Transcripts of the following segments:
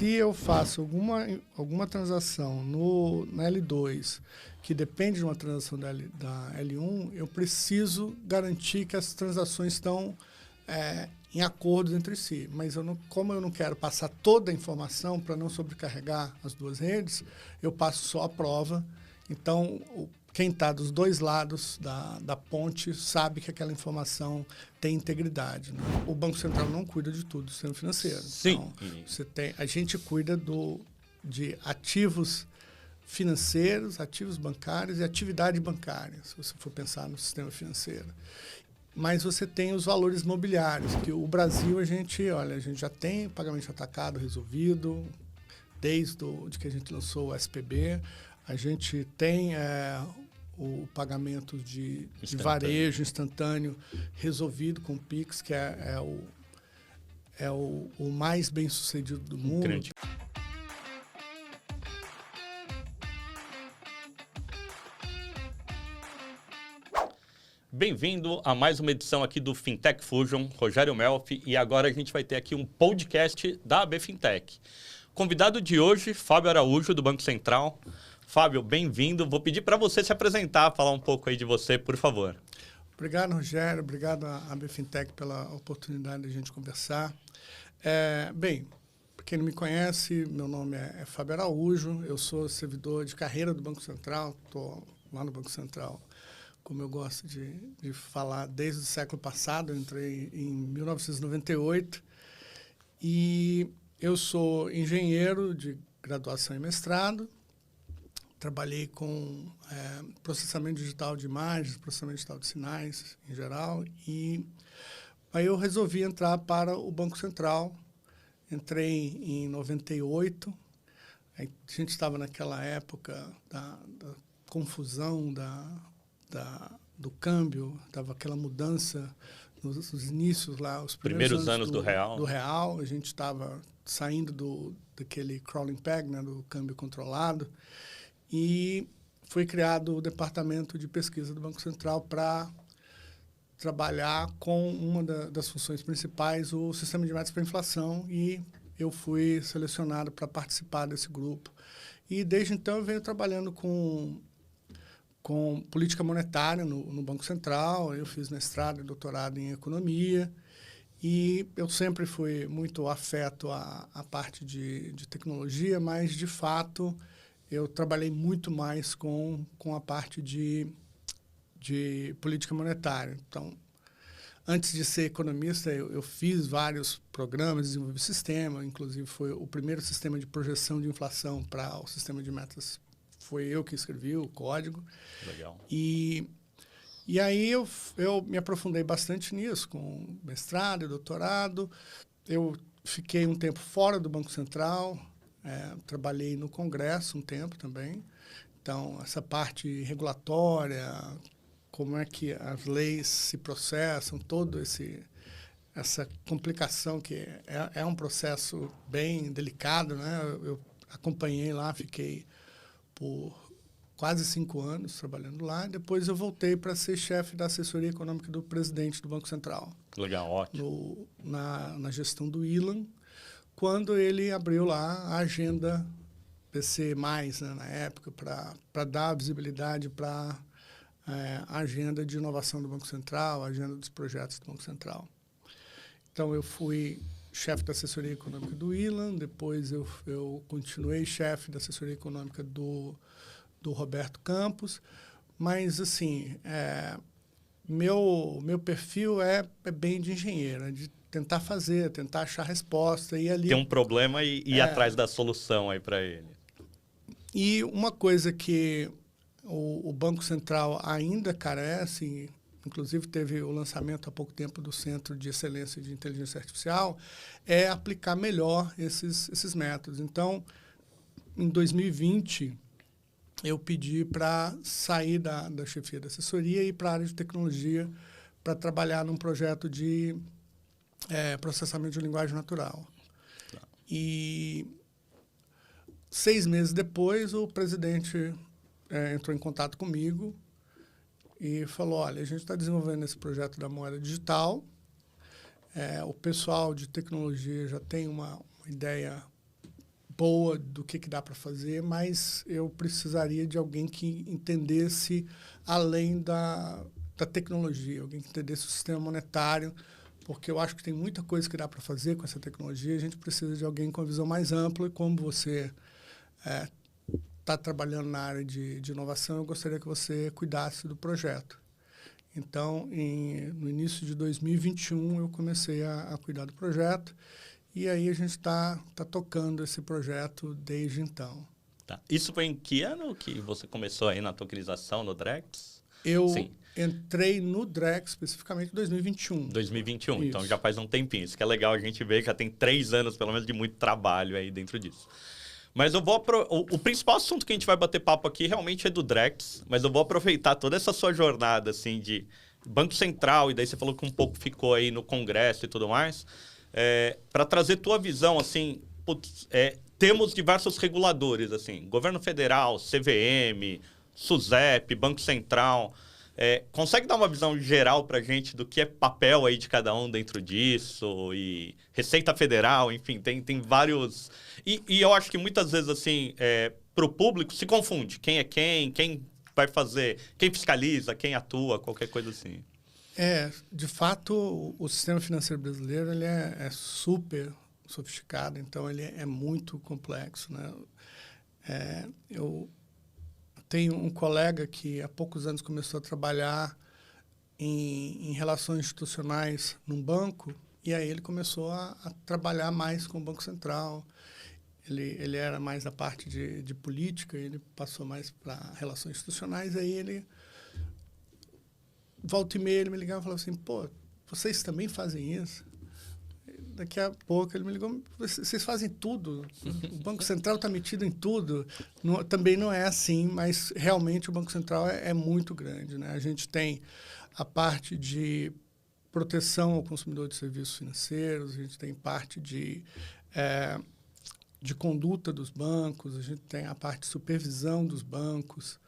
Se eu faço alguma transação na L2 que depende de uma transação da L1, eu preciso garantir que as transações estão em acordo entre si. Mas como eu não quero passar toda a informação para não sobrecarregar as duas redes, eu passo só a prova. Então, quem está dos dois lados da ponte sabe que aquela informação tem integridade. Né? O Banco Central não cuida de tudo do sistema financeiro. Sim. Então, a gente cuida de ativos financeiros, ativos bancários e atividade bancária, se você for pensar no sistema financeiro. Mas você tem os valores mobiliários, que o Brasil, a gente já tem pagamento atacado resolvido, desde que a gente lançou o SPB. A gente tem o pagamento de varejo instantâneo resolvido com o Pix, que é o mais bem sucedido do mundo. Grande. Bem-vindo a mais uma edição aqui do Fintech Fusion, Rogério Melfi, e agora a gente vai ter aqui um podcast da AB Fintech. Convidado de hoje, Fábio Araújo, do Banco Central. Fábio, bem-vindo. Vou pedir para você se apresentar, falar um pouco aí de você, por favor. Obrigado, Rogério. Obrigado à AB Fintech pela oportunidade de a gente conversar. Bem, para quem não me conhece, meu nome é Fábio Araújo. Eu sou servidor de carreira do Banco Central. Estou lá no Banco Central, como eu gosto de falar, desde o século passado. Eu entrei em 1998 e eu sou engenheiro de graduação e mestrado. Trabalhei com processamento digital de imagens, processamento digital de sinais em geral. E aí eu resolvi entrar para o Banco Central. Entrei em 98. A gente estava naquela época da confusão do câmbio, estava aquela mudança nos inícios lá, os primeiros anos do real. Do real, a gente estava saindo daquele crawling peg, né, do câmbio controlado. E foi criado o Departamento de Pesquisa do Banco Central para trabalhar com uma das funções principais, o sistema de metas para inflação, e eu fui selecionado para participar desse grupo. E desde então eu venho trabalhando com política monetária no Banco Central. Eu fiz mestrado e doutorado em economia, e eu sempre fui muito afeto à parte de tecnologia, mas, de fato, eu trabalhei muito mais com a parte de política monetária. Então, antes de ser economista, eu fiz vários programas, desenvolvi sistema, inclusive foi o primeiro sistema de projeção de inflação para o sistema de metas. Foi eu que escrevi o código. Legal. E aí eu me aprofundei bastante nisso, com mestrado e doutorado. Eu fiquei um tempo fora do Banco Central. Trabalhei no Congresso um tempo também. Então, essa parte regulatória, como é que as leis se processam, essa complicação que é um processo bem delicado, né? Eu acompanhei lá, fiquei por quase 5 anos trabalhando lá. Depois eu voltei para ser chefe da assessoria econômica do presidente do Banco Central. Legal, ótimo. Na gestão do Ilan, quando ele abriu lá a agenda PC+, né, na época, para dar visibilidade para a agenda de inovação do Banco Central, a agenda dos projetos do Banco Central. Então, eu fui chefe da assessoria econômica do Ilan, depois eu continuei chefe da assessoria econômica do Roberto Campos, mas, assim, meu perfil é bem de engenheiro, de tentar achar resposta. E ali, tem um problema e ir atrás da solução aí para ele. E uma coisa que o Banco Central ainda carece, inclusive teve o lançamento há pouco tempo do Centro de Excelência de Inteligência Artificial, é aplicar melhor esses métodos. Então, em 2020, eu pedi para sair da chefia da assessoria e ir para a área de tecnologia para trabalhar num projeto de processamento de linguagem natural. Tá. E 6 meses depois, o presidente entrou em contato comigo e falou: olha, a gente está desenvolvendo esse projeto da moeda digital, o pessoal de tecnologia já tem uma ideia boa do que dá para fazer, mas eu precisaria de alguém que entendesse além da tecnologia, alguém que entendesse o sistema monetário, porque eu acho que tem muita coisa que dá para fazer com essa tecnologia. A gente precisa de alguém com a visão mais ampla, e como você está trabalhando na área de inovação, eu gostaria que você cuidasse do projeto. Então, no início de 2021, eu comecei a cuidar do projeto, e aí a gente está tocando esse projeto desde então. Tá. Isso foi em que ano que você começou aí na tokenização, no Drex? Eu entrei no Drex especificamente em 2021. 2021, Isso. Então já faz um tempinho. Isso que é legal a gente ver que já tem 3 anos, pelo menos, de muito trabalho aí dentro disso. Mas eu vou o principal assunto que a gente vai bater papo aqui realmente é do Drex, mas eu vou aproveitar toda essa sua jornada assim, de Banco Central, e daí você falou que um pouco ficou aí no Congresso e tudo mais, para trazer tua visão, assim, temos diversos reguladores, assim, governo federal, CVM, SUSEP, Banco Central. Consegue dar uma visão geral para a gente do que é papel aí de cada um dentro disso? E Receita Federal, enfim, tem vários... E eu acho que muitas vezes, assim, para o público se confunde. Quem é quem vai fazer, quem fiscaliza, quem atua, qualquer coisa assim. De fato, o sistema financeiro brasileiro ele é super sofisticado, então ele é muito complexo, né? Eu tenho um colega que há poucos anos começou a trabalhar em relações institucionais num banco, e aí ele começou a trabalhar mais com o Banco Central. Ele era mais da parte de política, ele passou mais para relações institucionais, aí ele, volta e meia, ele me ligava e falava assim, pô, vocês também fazem isso? Daqui a pouco ele me ligou, vocês fazem tudo, o Banco Central está metido em tudo. Também não é assim, mas realmente o Banco Central é muito grande, né? A gente tem a parte de proteção ao consumidor de serviços financeiros, a gente tem parte de conduta dos bancos, a gente tem a parte de supervisão dos bancos,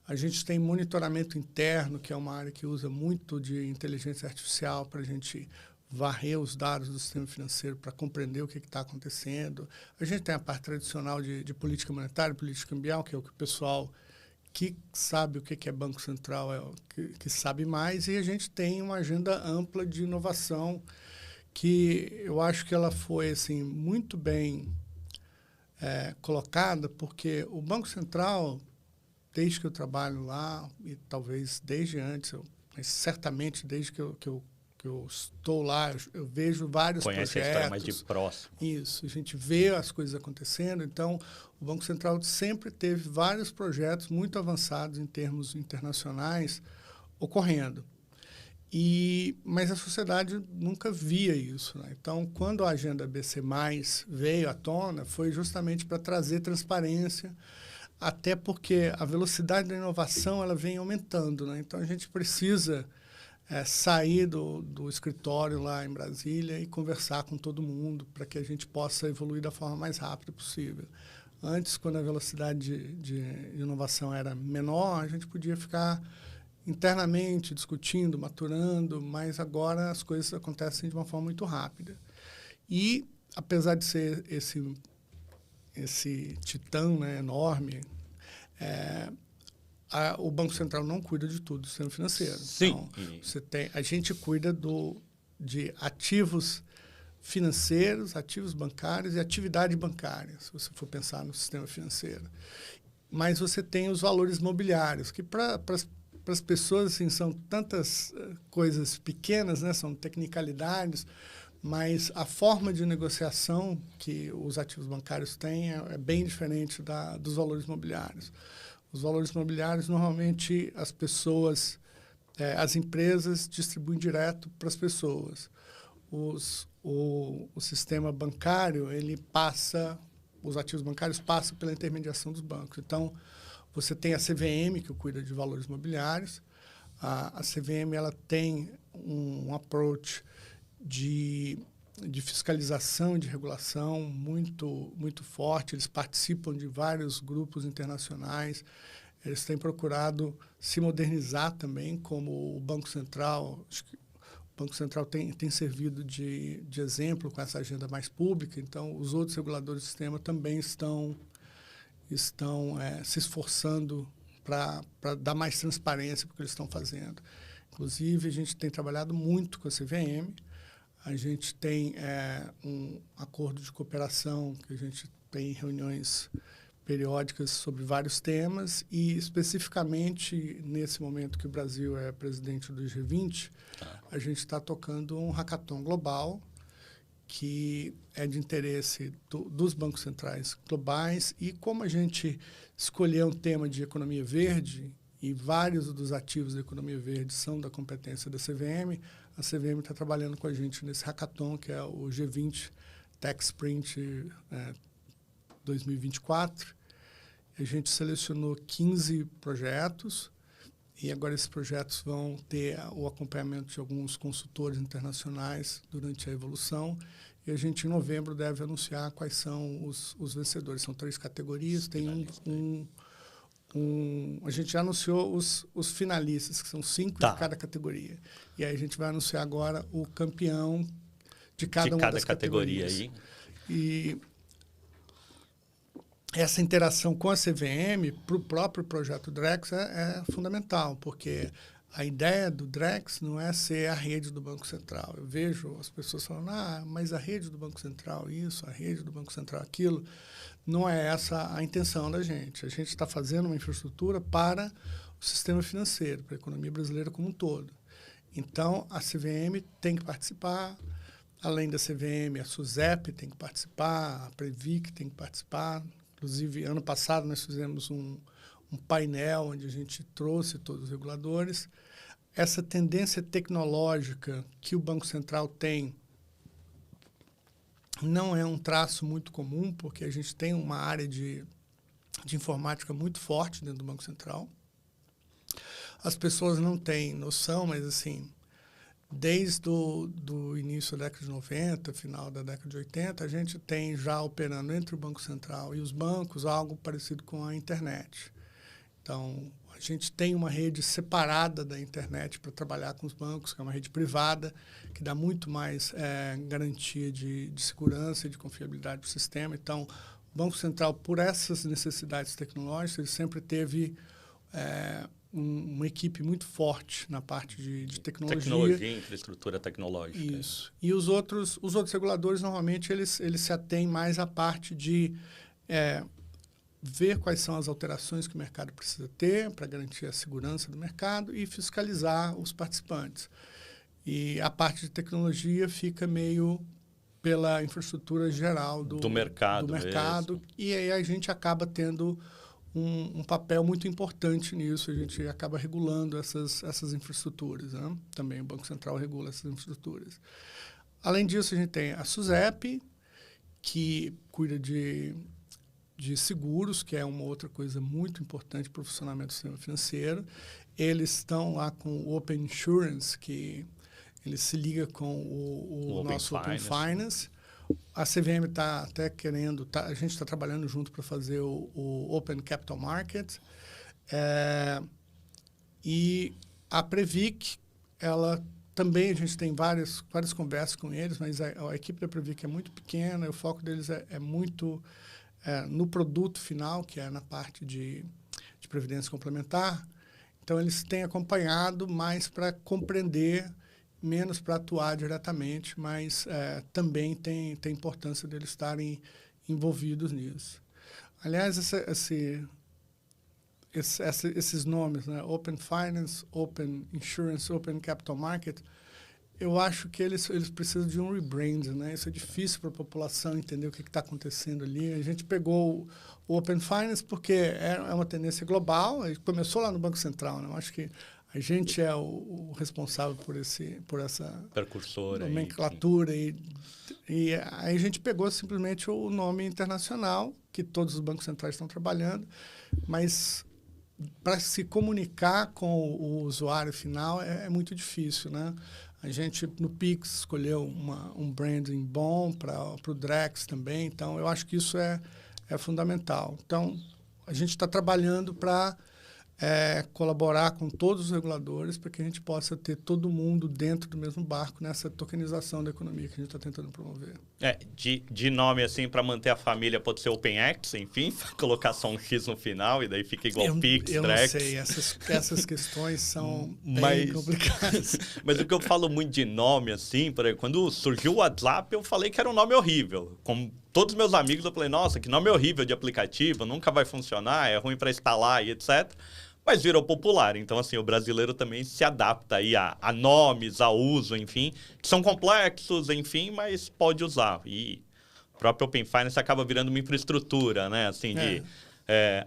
a gente tem monitoramento interno, que é uma área que usa muito de inteligência artificial para a gente varrer os dados do sistema financeiro para compreender o que está acontecendo. A gente tem a parte tradicional de política monetária, política cambial, que é o que o pessoal que sabe o que é Banco Central é o que sabe mais, e a gente tem uma agenda ampla de inovação que eu acho que ela foi assim, muito bem colocada, porque o Banco Central, desde que eu trabalho lá, e talvez desde antes, mas certamente desde que eu estou lá, eu vejo vários projetos. Conhece a história mais de próximo. Isso, a gente vê as coisas acontecendo. Então, o Banco Central sempre teve vários projetos muito avançados em termos internacionais ocorrendo. Mas a sociedade nunca via isso, né? Então, quando a agenda BC+, veio à tona, foi justamente para trazer transparência, até porque a velocidade da inovação ela vem aumentando, né? Então, a gente precisa sair do escritório lá em Brasília e conversar com todo mundo para que a gente possa evoluir da forma mais rápida possível. Antes, quando a velocidade de inovação era menor, a gente podia ficar internamente discutindo, maturando, mas agora as coisas acontecem de uma forma muito rápida. E, apesar de ser esse titã, né, enorme, o Banco Central não cuida de tudo do sistema financeiro. Sim. Então, a gente cuida de ativos financeiros, ativos bancários e atividade bancária, se você for pensar no sistema financeiro. Mas você tem os valores mobiliários, que para as pessoas assim, são tantas coisas pequenas, né? São tecnicalidades, mas a forma de negociação que os ativos bancários têm é bem diferente dos valores mobiliários. Os valores mobiliários, normalmente, as pessoas, as empresas distribuem direto para as pessoas. O sistema bancário, os ativos bancários passam pela intermediação dos bancos. Então, você tem a CVM, que cuida de valores mobiliários. A CVM ela tem um approach de fiscalização e de regulação muito, muito forte. Eles participam de vários grupos internacionais. Eles têm procurado se modernizar também, como o Banco Central. Acho que o Banco Central tem servido de exemplo com essa agenda mais pública, então os outros reguladores do sistema também estão se esforçando para dar mais transparência para o que eles estão fazendo. Inclusive, a gente tem trabalhado muito com a CVM, a gente tem um acordo de cooperação, que a gente tem reuniões periódicas sobre vários temas e, especificamente, nesse momento que o Brasil é presidente do G20, a gente está tocando um hackathon global que é de interesse dos bancos centrais globais e como a gente escolheu um tema de economia verde e vários dos ativos da economia verde são da competência da CVM, a CVM está trabalhando com a gente nesse hackathon, que é o G20 Tech Sprint 2024. A gente selecionou 15 projetos e agora esses projetos vão ter o acompanhamento de alguns consultores internacionais durante a evolução e a gente, em novembro, deve anunciar quais são os vencedores. São 3 categorias, tem a gente já anunciou os finalistas, que são 5 de cada categoria. E aí a gente vai anunciar agora o campeão de cada uma das categorias. Aí. E essa interação com a CVM para o próprio projeto Drex é fundamental, porque a ideia do Drex não é ser a rede do Banco Central. Eu vejo as pessoas falando, mas a rede do Banco Central isso, a rede do Banco Central aquilo. Não é essa a intenção da gente. A gente está fazendo uma infraestrutura para o sistema financeiro, para a economia brasileira como um todo. Então, a CVM tem que participar, além da CVM, a SUSEP tem que participar, a Previc tem que participar. Inclusive, ano passado, nós fizemos um painel onde a gente trouxe todos os reguladores. Essa tendência tecnológica que o Banco Central tem não é um traço muito comum, porque a gente tem uma área de informática muito forte dentro do Banco Central. As pessoas não têm noção, mas, assim, desde do início da década de 90, final da década de 80, a gente tem já operando entre o Banco Central e os bancos algo parecido com a internet. Então, a gente tem uma rede separada da internet para trabalhar com os bancos, que é uma rede privada, que dá muito mais garantia de segurança e de confiabilidade para o sistema. Então, o Banco Central, por essas necessidades tecnológicas, ele sempre teve uma equipe muito forte na parte de tecnologia. Tecnologia, infraestrutura tecnológica. Isso. E os outros reguladores, normalmente, eles se atêm mais à parte de ver quais são as alterações que o mercado precisa ter para garantir a segurança do mercado e fiscalizar os participantes. E a parte de tecnologia fica meio pela infraestrutura geral do mercado. E aí a gente acaba tendo um papel muito importante nisso. A gente acaba regulando essas infraestruturas, né? Também o Banco Central regula essas infraestruturas. Além disso, a gente tem a SUSEP, que cuida de seguros, que é uma outra coisa muito importante para o funcionamento do sistema financeiro. Eles estão lá com o Open Insurance, que ele se liga com o nosso Open Finance. A CVM está até querendo, a gente está trabalhando junto para fazer o Open Capital Market. E a Previc, ela também, a gente tem várias conversas com eles, mas a equipe da Previc é muito pequena, e o foco deles é muito no produto final, que é na parte de previdência complementar. Então, eles têm acompanhado mais para compreender, menos para atuar diretamente, mas também tem importância deles estarem envolvidos nisso. Aliás, esses nomes, né? Open Finance, Open Insurance, Open Capital Market, eu acho que eles precisam de um rebrand, né? Isso é difícil para a população entender o que está acontecendo ali. A gente pegou o Open Finance porque é uma tendência global, começou lá no Banco Central, né? Eu acho que a gente é o responsável por essa precursora nomenclatura. E aí a gente pegou simplesmente o nome internacional, que todos os bancos centrais estão trabalhando, mas para se comunicar com o usuário final é muito difícil, né? A gente, no Pix, escolheu um branding bom para o Drex também, então eu acho que isso é fundamental. Então, a gente está trabalhando para colaborar com todos os reguladores para que a gente possa ter todo mundo dentro do mesmo barco nessa tokenização da economia que a gente está tentando promover. De nome, assim, para manter a família, pode ser OpenX, enfim, colocar só um X no final e daí fica igual Pix, eu Drex. não sei, essas questões são bem complicadas. Mas o que eu falo muito de nome, assim, por exemplo, quando surgiu o WhatsApp, eu falei que era um nome horrível. Como todos os meus amigos, eu falei, nossa, que nome horrível de aplicativo, nunca vai funcionar, é ruim para instalar e etc. Mas virou popular. Então, assim, o brasileiro também se adapta aí a nomes, a uso, enfim, que são complexos, enfim, mas pode usar. E o próprio Open Finance acaba virando uma infraestrutura, né? Assim,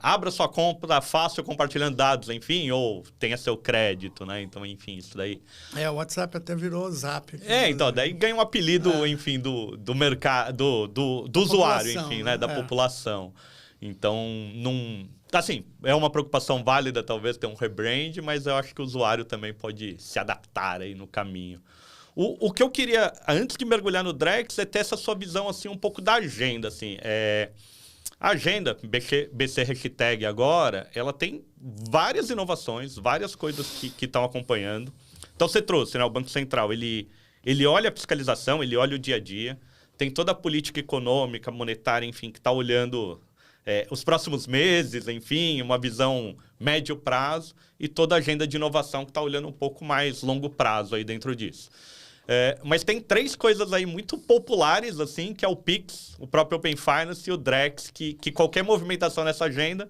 abra sua conta fácil compartilhando dados, enfim, ou tenha seu crédito, né? Então, enfim, isso daí. O WhatsApp até virou Zap. Então, daí ganha um apelido, enfim, do mercado, do usuário, enfim, né? Da população. Então, não... Assim, é uma preocupação válida, talvez, ter um rebrand, mas eu acho que o usuário também pode se adaptar aí no caminho. O que eu queria, antes de mergulhar no Drex, é ter essa sua visão, assim, um pouco da agenda, assim. A agenda, BC Hashtag agora, ela tem várias inovações, várias coisas que estão acompanhando. Então, você trouxe, né? O Banco Central, ele olha a fiscalização, ele olha o dia a dia, tem toda a política econômica, monetária, enfim, que está olhando... os próximos meses, enfim, uma visão médio prazo e toda a agenda de inovação que está olhando um pouco mais longo prazo aí dentro disso. Mas tem 3 coisas aí muito populares, assim, que é o Pix, o próprio Open Finance e o Drex, que qualquer movimentação nessa agenda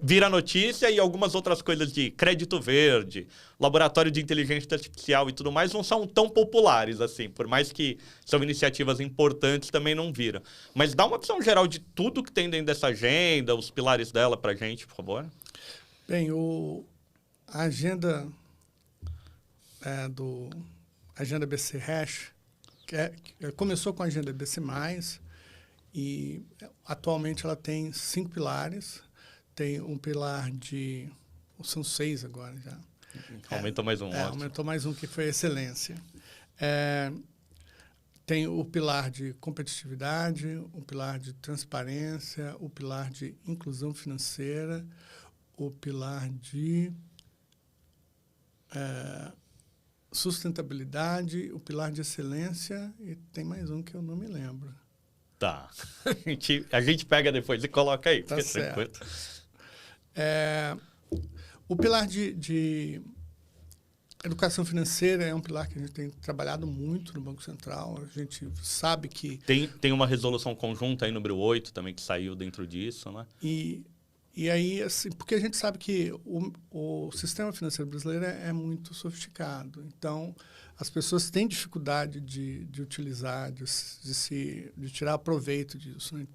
vira notícia, e algumas outras coisas de crédito verde, laboratório de inteligência artificial e tudo mais não são tão populares, assim, por mais que são iniciativas importantes, também não viram. Mas dá uma visão geral de tudo que tem dentro dessa agenda, os pilares dela para a gente, por favor. Bem, a agenda Agenda BC Hash, começou com a Agenda BC+, e atualmente ela tem 5 pilares. Tem um pilar de... São 6 agora já. Aumentou mais um. Aumentou mais um, que foi excelência. Tem o pilar de competitividade, o pilar de transparência, o pilar de inclusão financeira, o pilar de sustentabilidade, o pilar de excelência, e tem mais um que eu não me lembro. Tá. A gente pega depois e coloca aí. Tá certo. O pilar de educação financeira é um pilar que a gente tem trabalhado muito no Banco Central. A gente sabe que... Tem uma resolução conjunta aí, número 8, também, que saiu dentro disso, né? E aí, assim, porque a gente sabe que o sistema financeiro brasileiro é muito sofisticado. Então, as pessoas têm dificuldade de utilizar, de tirar proveito disso, né?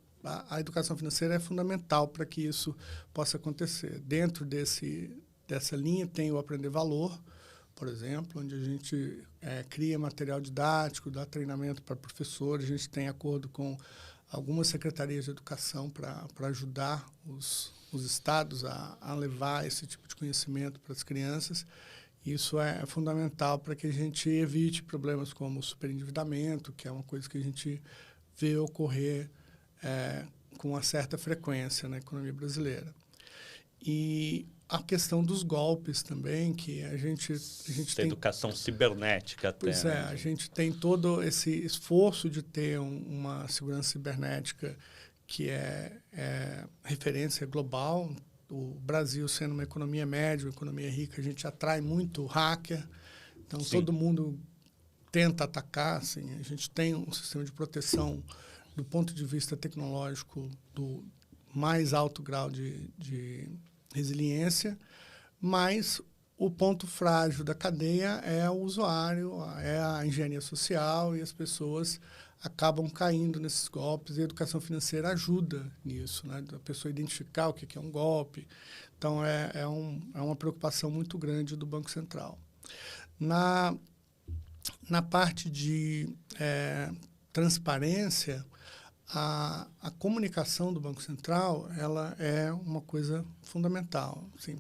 A educação financeira é fundamental para que isso possa acontecer. Dentro dessa linha tem o Aprender Valor, por exemplo, onde a gente cria material didático, dá treinamento para professores, a gente tem acordo com algumas secretarias de educação para ajudar os estados a levar esse tipo de conhecimento para as crianças. Isso é fundamental para que a gente evite problemas como o superendividamento, que é uma coisa que a gente vê ocorrer com uma certa frequência na economia brasileira. E a questão dos golpes também, que a gente tem... Educação cibernética até. Pois é, a gente tem todo esse esforço de ter uma segurança cibernética que é referência global. O Brasil, sendo uma economia média, uma economia rica, a gente atrai muito hacker. Então, sim, todo mundo tenta atacar. Assim, a gente tem um sistema de proteção do ponto de vista tecnológico do mais alto grau de resiliência, mas o ponto frágil da cadeia é o usuário, é a engenharia social, e as pessoas acabam caindo nesses golpes, e a educação financeira ajuda nisso, né? A pessoa identificar o que é um golpe. Então, é uma preocupação muito grande do Banco Central. Na parte de transparência, a comunicação do Banco Central, ela é uma coisa fundamental. Assim,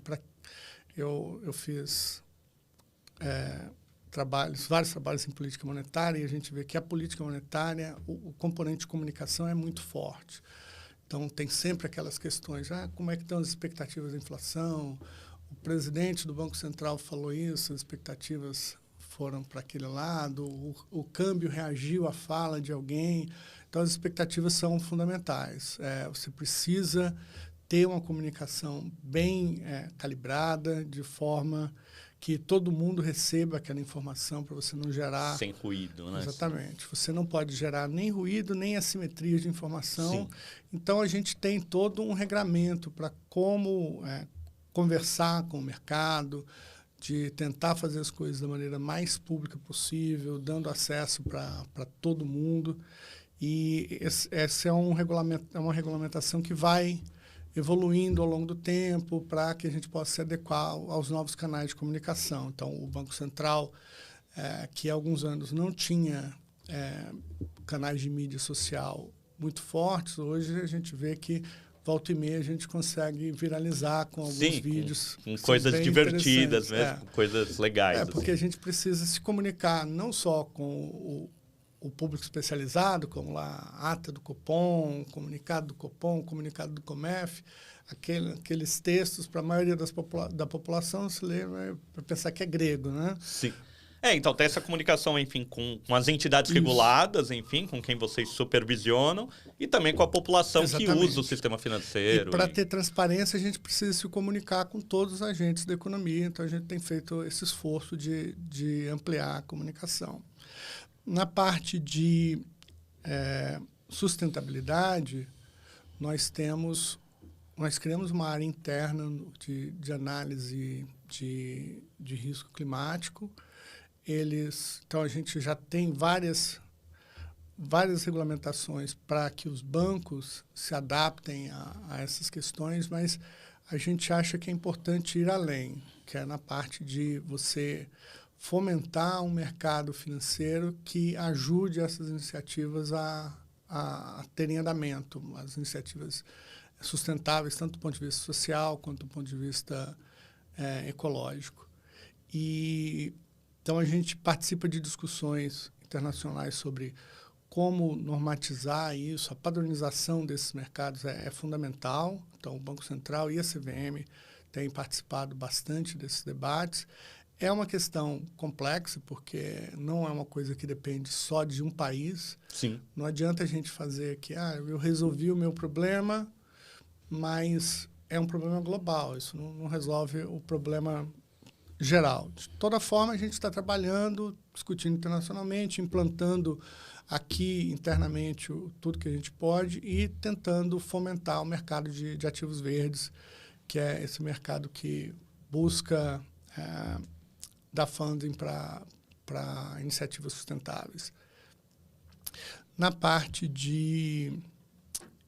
eu fiz vários trabalhos em política monetária, e a gente vê que a política monetária, o componente de comunicação é muito forte. Então, tem sempre aquelas questões, como é que estão as expectativas da inflação, o presidente do Banco Central falou isso, as expectativas foram para aquele lado, o câmbio reagiu à fala de alguém. Então, as expectativas são fundamentais. Você precisa ter uma comunicação bem calibrada, de forma que todo mundo receba aquela informação para você não gerar... Sem ruído, né? Exatamente. Você não pode gerar nem ruído, nem assimetria de informação. Sim. Então, a gente tem todo um regramento para como conversar com o mercado, de tentar fazer as coisas da maneira mais pública possível, dando acesso para todo mundo. E essa é uma regulamentação que vai evoluindo ao longo do tempo para que a gente possa se adequar aos novos canais de comunicação. Então, o Banco Central, que há alguns anos não tinha canais de mídia social muito fortes, hoje a gente vê que, volta e meia, a gente consegue viralizar com alguns vídeos. Com coisas divertidas, né? Com coisas legais. Porque a gente precisa se comunicar não só com o público especializado, como lá a ata do Copom, comunicado do Copom, comunicado do Comef, aqueles textos, para a maioria da população, se lê para pensar que é grego, né? Sim. Então tem essa comunicação, enfim, com as entidades reguladas, enfim, com quem vocês supervisionam, e também com a população que usa o sistema financeiro. E para ter transparência, a gente precisa se comunicar com todos os agentes da economia, então a gente tem feito esse esforço de ampliar a comunicação. Na parte de sustentabilidade, nós criamos uma área interna de análise de risco climático. Então, a gente já tem várias regulamentações para que os bancos se adaptem a essas questões, mas a gente acha que é importante ir além, que é na parte de você fomentar um mercado financeiro que ajude essas iniciativas a terem andamento, as iniciativas sustentáveis, tanto do ponto de vista social quanto do ponto de vista ecológico. Então, a gente participa de discussões internacionais sobre como normatizar isso. A padronização desses mercados é fundamental. Então, o Banco Central e a CVM têm participado bastante desses debates. É uma questão complexa, porque não é uma coisa que depende só de um país. Sim. Não adianta a gente fazer que eu resolvi o meu problema, mas é um problema global. Isso não resolve o problema geral. De toda forma, a gente está trabalhando, discutindo internacionalmente, implantando aqui internamente tudo que a gente pode e tentando fomentar o mercado de ativos verdes, que é esse mercado que busca dar funding para iniciativas sustentáveis. Na parte de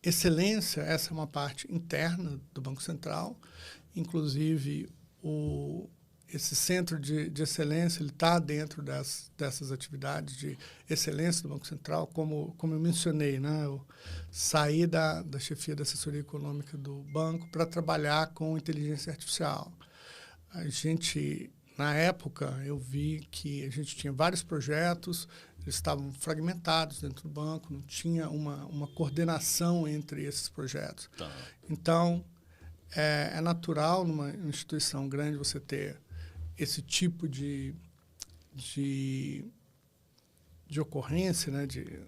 excelência, essa é uma parte interna do Banco Central, inclusive esse centro de excelência está dentro dessas atividades de excelência do Banco Central, como eu mencionei, né? Eu saí da chefia da assessoria econômica do banco para trabalhar com inteligência artificial. Na época, eu vi que a gente tinha vários projetos, eles estavam fragmentados dentro do banco, não tinha uma coordenação entre esses projetos. Tá. Então, é natural numa instituição grande você ter esse tipo de ocorrência, né, de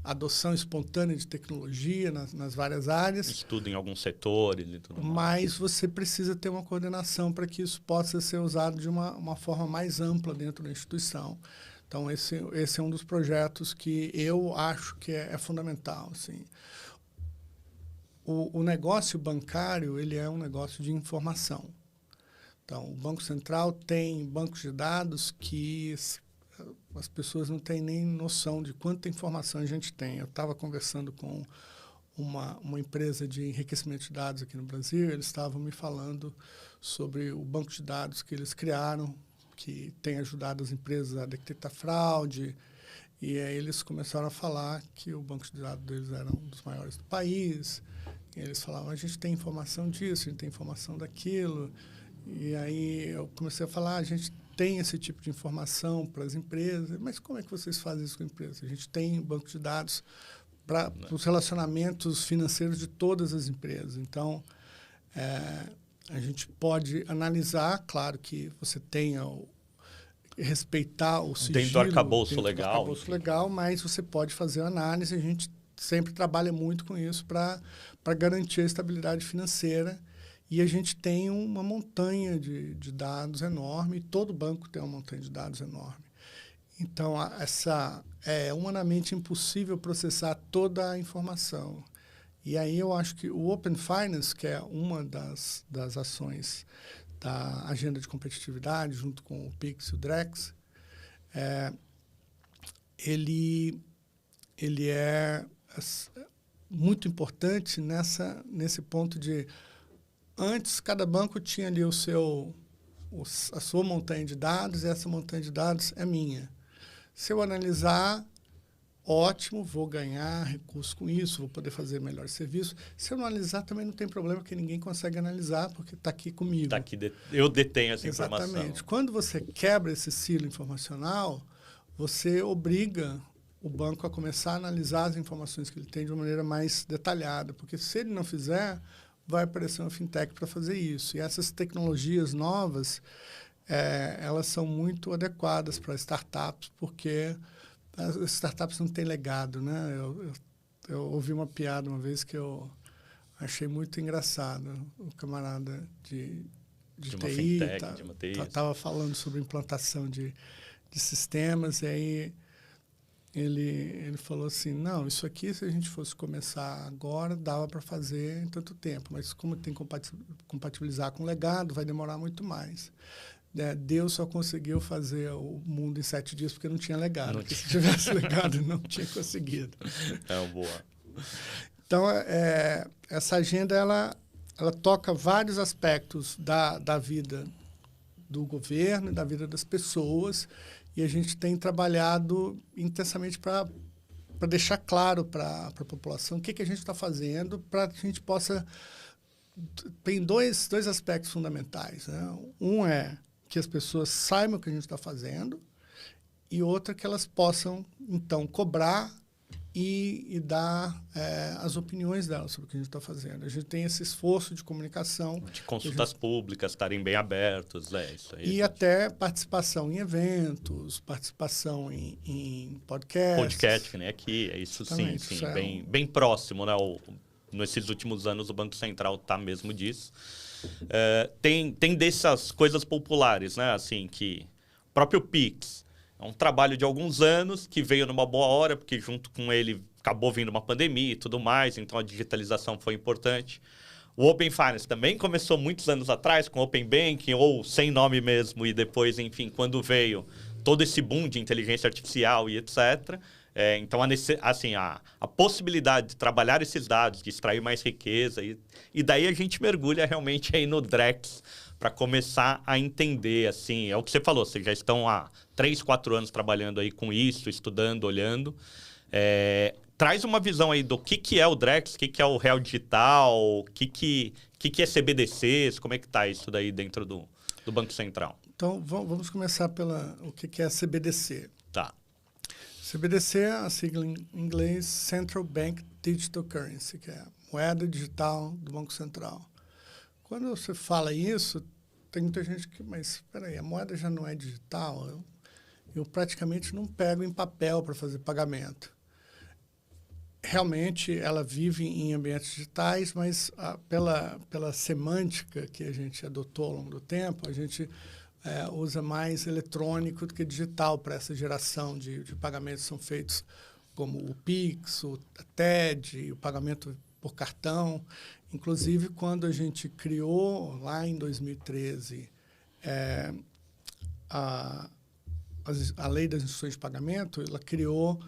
adoção espontânea de tecnologia nas várias áreas. Estudo em alguns setores e tudo mais. Mas você precisa ter uma coordenação para que isso possa ser usado de uma forma mais ampla dentro da instituição. Então, esse é um dos projetos que eu acho que é fundamental. Assim. O negócio bancário ele é um negócio de informação. Então, o Banco Central tem bancos de dados que as pessoas não têm nem noção de quanta informação a gente tem. Eu estava conversando com uma empresa de enriquecimento de dados aqui no Brasil, eles estavam me falando sobre o banco de dados que eles criaram, que tem ajudado as empresas a detectar fraude, e aí eles começaram a falar que o banco de dados deles era um dos maiores do país, e eles falavam, a gente tem informação disso, a gente tem informação daquilo. E aí eu comecei a falar, a gente tem esse tipo de informação para as empresas, mas como é que vocês fazem isso com a empresa? A gente tem banco de dados para os relacionamentos financeiros de todas as empresas. Então, A gente pode analisar, claro que você tenha respeitar o sigilo. Dentro do arcabouço legal. Arcabouço legal, mas você pode fazer análise. A gente sempre trabalha muito com isso para garantir a estabilidade financeira. E a gente tem uma montanha de dados enorme. Todo banco tem uma montanha de dados enorme. Então, é humanamente impossível processar toda a informação. E aí eu acho que o Open Finance, que é uma das ações da agenda de competitividade, junto com o PIX e o Drex, ele é muito importante nesse ponto de... Antes, cada banco tinha ali a sua montanha de dados, e essa montanha de dados é minha. Se eu analisar, ótimo, vou ganhar recurso com isso, vou poder fazer melhor serviço. Se eu não analisar, também não tem problema, porque ninguém consegue analisar, porque está aqui comigo. Tá aqui, eu detenho essa informação. Exatamente. Quando você quebra esse silo informacional, você obriga o banco a começar a analisar as informações que ele tem de uma maneira mais detalhada, porque se ele não fizer, vai aparecer uma fintech para fazer isso. E essas tecnologias novas, elas são muito adequadas para startups, porque as startups não têm legado, né? Eu ouvi uma piada uma vez que eu achei muito engraçada. Um camarada de TI estava falando sobre implantação de sistemas, e aí ele falou assim, não, isso aqui, se a gente fosse começar agora, dava para fazer em tanto tempo, mas como tem que compatibilizar com o legado, vai demorar muito mais. Deus só conseguiu fazer o mundo em 7 dias porque não tinha legado. Porque se tivesse legado, não tinha conseguido. Boa. Então, essa agenda, ela toca vários aspectos da vida do governo e da vida das pessoas, e a gente tem trabalhado intensamente para deixar claro para a população o que a gente está fazendo, para que a gente possa... Tem dois aspectos fundamentais, né? Um é que as pessoas saibam o que a gente está fazendo, e outra que elas possam, então, cobrar e dar as opiniões delas sobre o que a gente está fazendo. A gente tem esse esforço de comunicação. De consultas públicas estarem bem abertas, isso aí. E até participação em eventos, participação em podcasts. Podcast, que nem aqui, isso sim, isso bem próximo, né? Nesses últimos anos, o Banco Central está mesmo disso. Tem dessas coisas populares, né? Assim, que o próprio Pix é um trabalho de alguns anos que veio numa boa hora, porque junto com ele acabou vindo uma pandemia e tudo mais, então a digitalização foi importante. O Open Finance também começou muitos anos atrás com o Open Banking, ou sem nome mesmo, e depois, enfim, quando veio todo esse boom de inteligência artificial e etc., então, a possibilidade de trabalhar esses dados, de extrair mais riqueza, e daí a gente mergulha realmente aí no Drex para começar a entender, assim, é o que você falou, vocês já estão há 3, 4 anos trabalhando aí com isso, estudando, olhando. Traz uma visão aí do que é o Drex, o que é o Real Digital, o que é CBDCs, como é que está isso daí dentro do Banco Central? Então, vamos começar o que é a CBDC. Tá. CBDC, a sigla em inglês, Central Bank Digital Currency, que é a moeda digital do Banco Central. Quando você fala isso, tem muita gente que, mas espera aí, a moeda já não é digital? Eu praticamente não pego em papel para fazer pagamento. Realmente, ela vive em ambientes digitais, mas pela semântica que a gente adotou ao longo do tempo, a gente... usa mais eletrônico do que digital para essa geração de pagamentos. São feitos como o Pix, o TED, o pagamento por cartão. Inclusive, quando a gente criou, lá em 2013, a Lei das Instituições de Pagamento, ela criou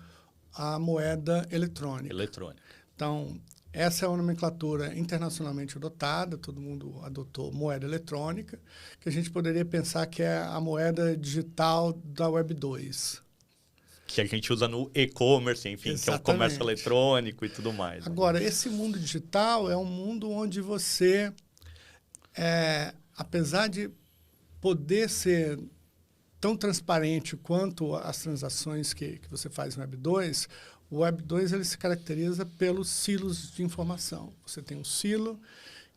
a moeda eletrônica. Então, essa é uma nomenclatura internacionalmente adotada, todo mundo adotou moeda eletrônica, que a gente poderia pensar que é a moeda digital da Web 2. Que a gente usa no e-commerce, enfim, exatamente, que é o comércio eletrônico e tudo mais. Agora, esse mundo digital é um mundo onde você, apesar de poder ser tão transparente quanto as transações que você faz no Web 2, o Web 2 ele se caracteriza pelos silos de informação. Você tem um silo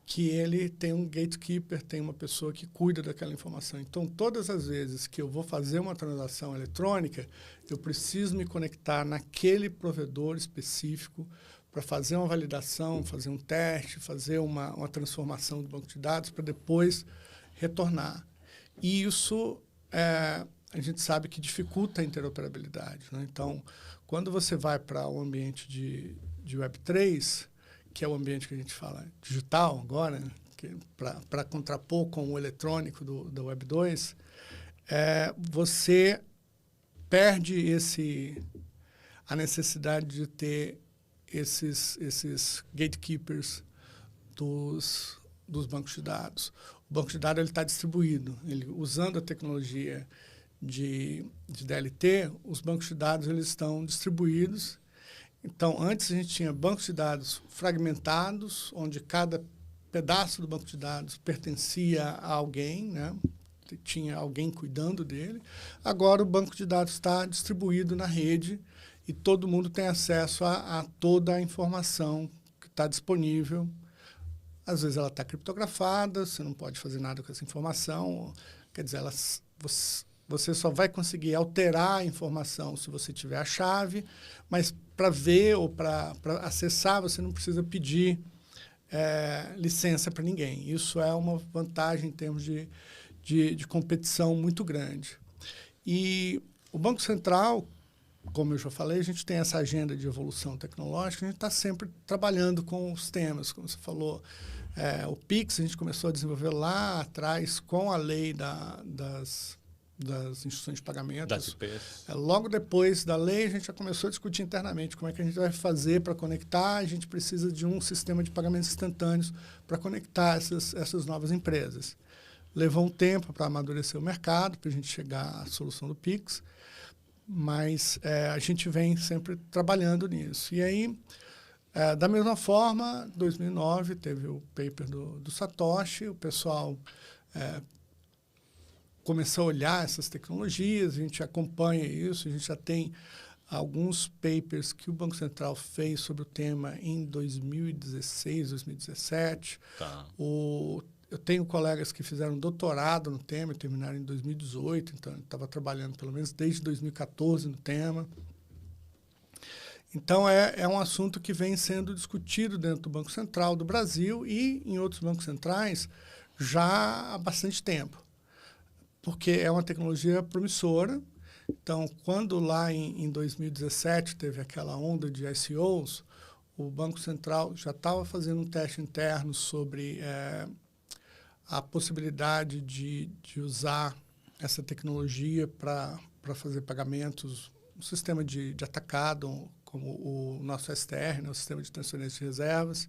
que ele tem um gatekeeper, tem uma pessoa que cuida daquela informação. Então, todas as vezes que eu vou fazer uma transação eletrônica, eu preciso me conectar naquele provedor específico para fazer uma validação, fazer um teste, fazer uma transformação do banco de dados para depois retornar. E isso, a gente sabe que dificulta a interoperabilidade, né? Então, quando você vai para o ambiente de Web3, que é o ambiente que a gente fala digital agora, né? Para contrapor com o eletrônico da Web 2, você perde a necessidade de ter esses gatekeepers dos bancos de dados. O banco de dados está distribuído. Usando a tecnologia de DLT, os bancos de dados eles estão distribuídos. Então, antes a gente tinha bancos de dados fragmentados, onde cada pedaço do banco de dados pertencia a alguém, né? Tinha alguém cuidando dele. Agora, o banco de dados está distribuído na rede e todo mundo tem acesso a toda a informação que está disponível. Às vezes, ela está criptografada, você não pode fazer nada com essa informação. Quer dizer, você só vai conseguir alterar a informação se você tiver a chave, mas para ver ou para acessar, você não precisa pedir licença para ninguém. Isso é uma vantagem em termos de competição muito grande. E o Banco Central, como eu já falei, a gente tem essa agenda de evolução tecnológica, a gente está sempre trabalhando com os temas, como você falou. O PIX a gente começou a desenvolver lá atrás com a lei das instituições de pagamento. Das IPs. Logo depois da lei, a gente já começou a discutir internamente como é que a gente vai fazer para conectar. A gente precisa de um sistema de pagamentos instantâneos para conectar essas novas empresas. Levou um tempo para amadurecer o mercado, para a gente chegar à solução do PIX, mas a gente vem sempre trabalhando nisso. E aí, da mesma forma, em 2009, teve o paper do Satoshi, o pessoal começou a olhar essas tecnologias, a gente acompanha isso, a gente já tem alguns papers que o Banco Central fez sobre o tema em 2016, 2017. Tá. Eu tenho colegas que fizeram doutorado no tema e terminaram em 2018, então eu estava trabalhando pelo menos desde 2014 no tema. Então, é um assunto que vem sendo discutido dentro do Banco Central do Brasil e em outros bancos centrais já há bastante tempo, porque é uma tecnologia promissora. Então, quando lá em 2017 teve aquela onda de ICOs, o Banco Central já estava fazendo um teste interno sobre a possibilidade de usar essa tecnologia para fazer pagamentos, um sistema de atacado, como o nosso STR, né, o Sistema de Transferência de Reservas.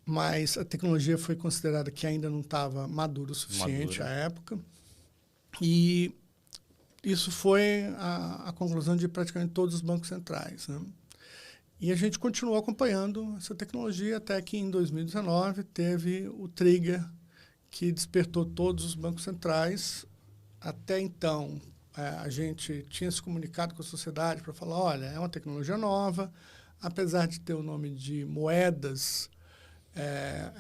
Mas a tecnologia foi considerada que ainda não estava madura o suficiente à época. E isso foi a conclusão de praticamente todos os bancos centrais, né? E a gente continuou acompanhando essa tecnologia até que em 2019 teve o trigger que despertou todos os bancos centrais. Até então, a gente tinha se comunicado com a sociedade para falar, olha, é uma tecnologia nova, apesar de ter o nome de moedas,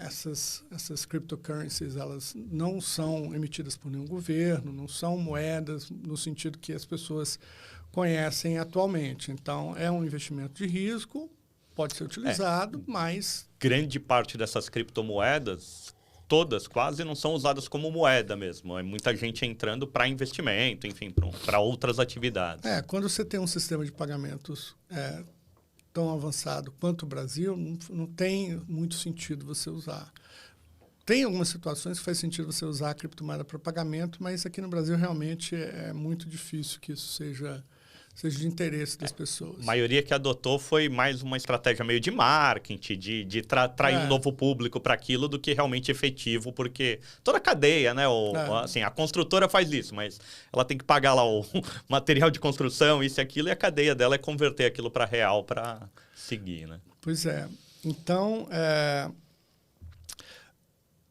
essas cryptocurrencies, elas não são emitidas por nenhum governo, não são moedas no sentido que as pessoas conhecem atualmente. Então, é um investimento de risco, pode ser utilizado, mas... Grande parte dessas criptomoedas, todas quase, não são usadas como moeda mesmo. É muita gente entrando para investimento, enfim, para outras atividades. Quando você tem um sistema de pagamentos tão avançado quanto o Brasil, não tem muito sentido você usar. Tem algumas situações que faz sentido você usar a criptomoeda para pagamento, mas aqui no Brasil realmente é muito difícil que isso seja de interesse das pessoas. A maioria que adotou foi mais uma estratégia meio de marketing, de atrair um novo público para aquilo do que realmente efetivo, porque toda a cadeia, né? Assim, a construtora faz isso, mas ela tem que pagar lá o material de construção, isso e aquilo, e a cadeia dela é converter aquilo para real para seguir, né? Pois é. Então,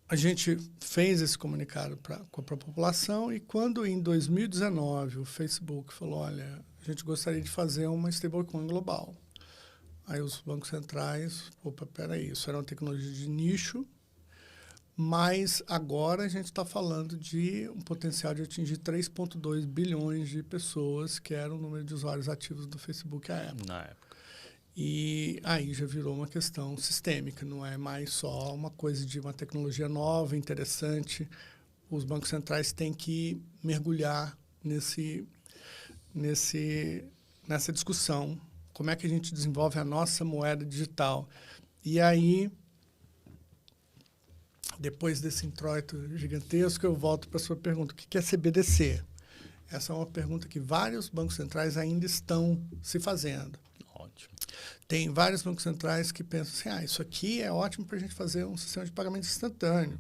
a gente fez esse comunicado com a população e quando, em 2019, o Facebook falou, olha, a gente gostaria de fazer uma stablecoin global. Aí os bancos centrais, opa, peraí, isso era uma tecnologia de nicho, mas agora a gente está falando de um potencial de atingir 3,2 bilhões de pessoas, que era o número de usuários ativos do Facebook à época. Na época. E aí já virou uma questão sistêmica, não é mais só uma coisa de uma tecnologia nova, interessante. Os bancos centrais têm que mergulhar nessa discussão. Como é que a gente desenvolve a nossa moeda digital? E aí, depois desse introito gigantesco, eu volto para a sua pergunta. O que é CBDC? Essa é uma pergunta que vários bancos centrais ainda estão se fazendo. Ótimo. Tem vários bancos centrais que pensam assim, isso aqui é ótimo para a gente fazer um sistema de pagamento instantâneo.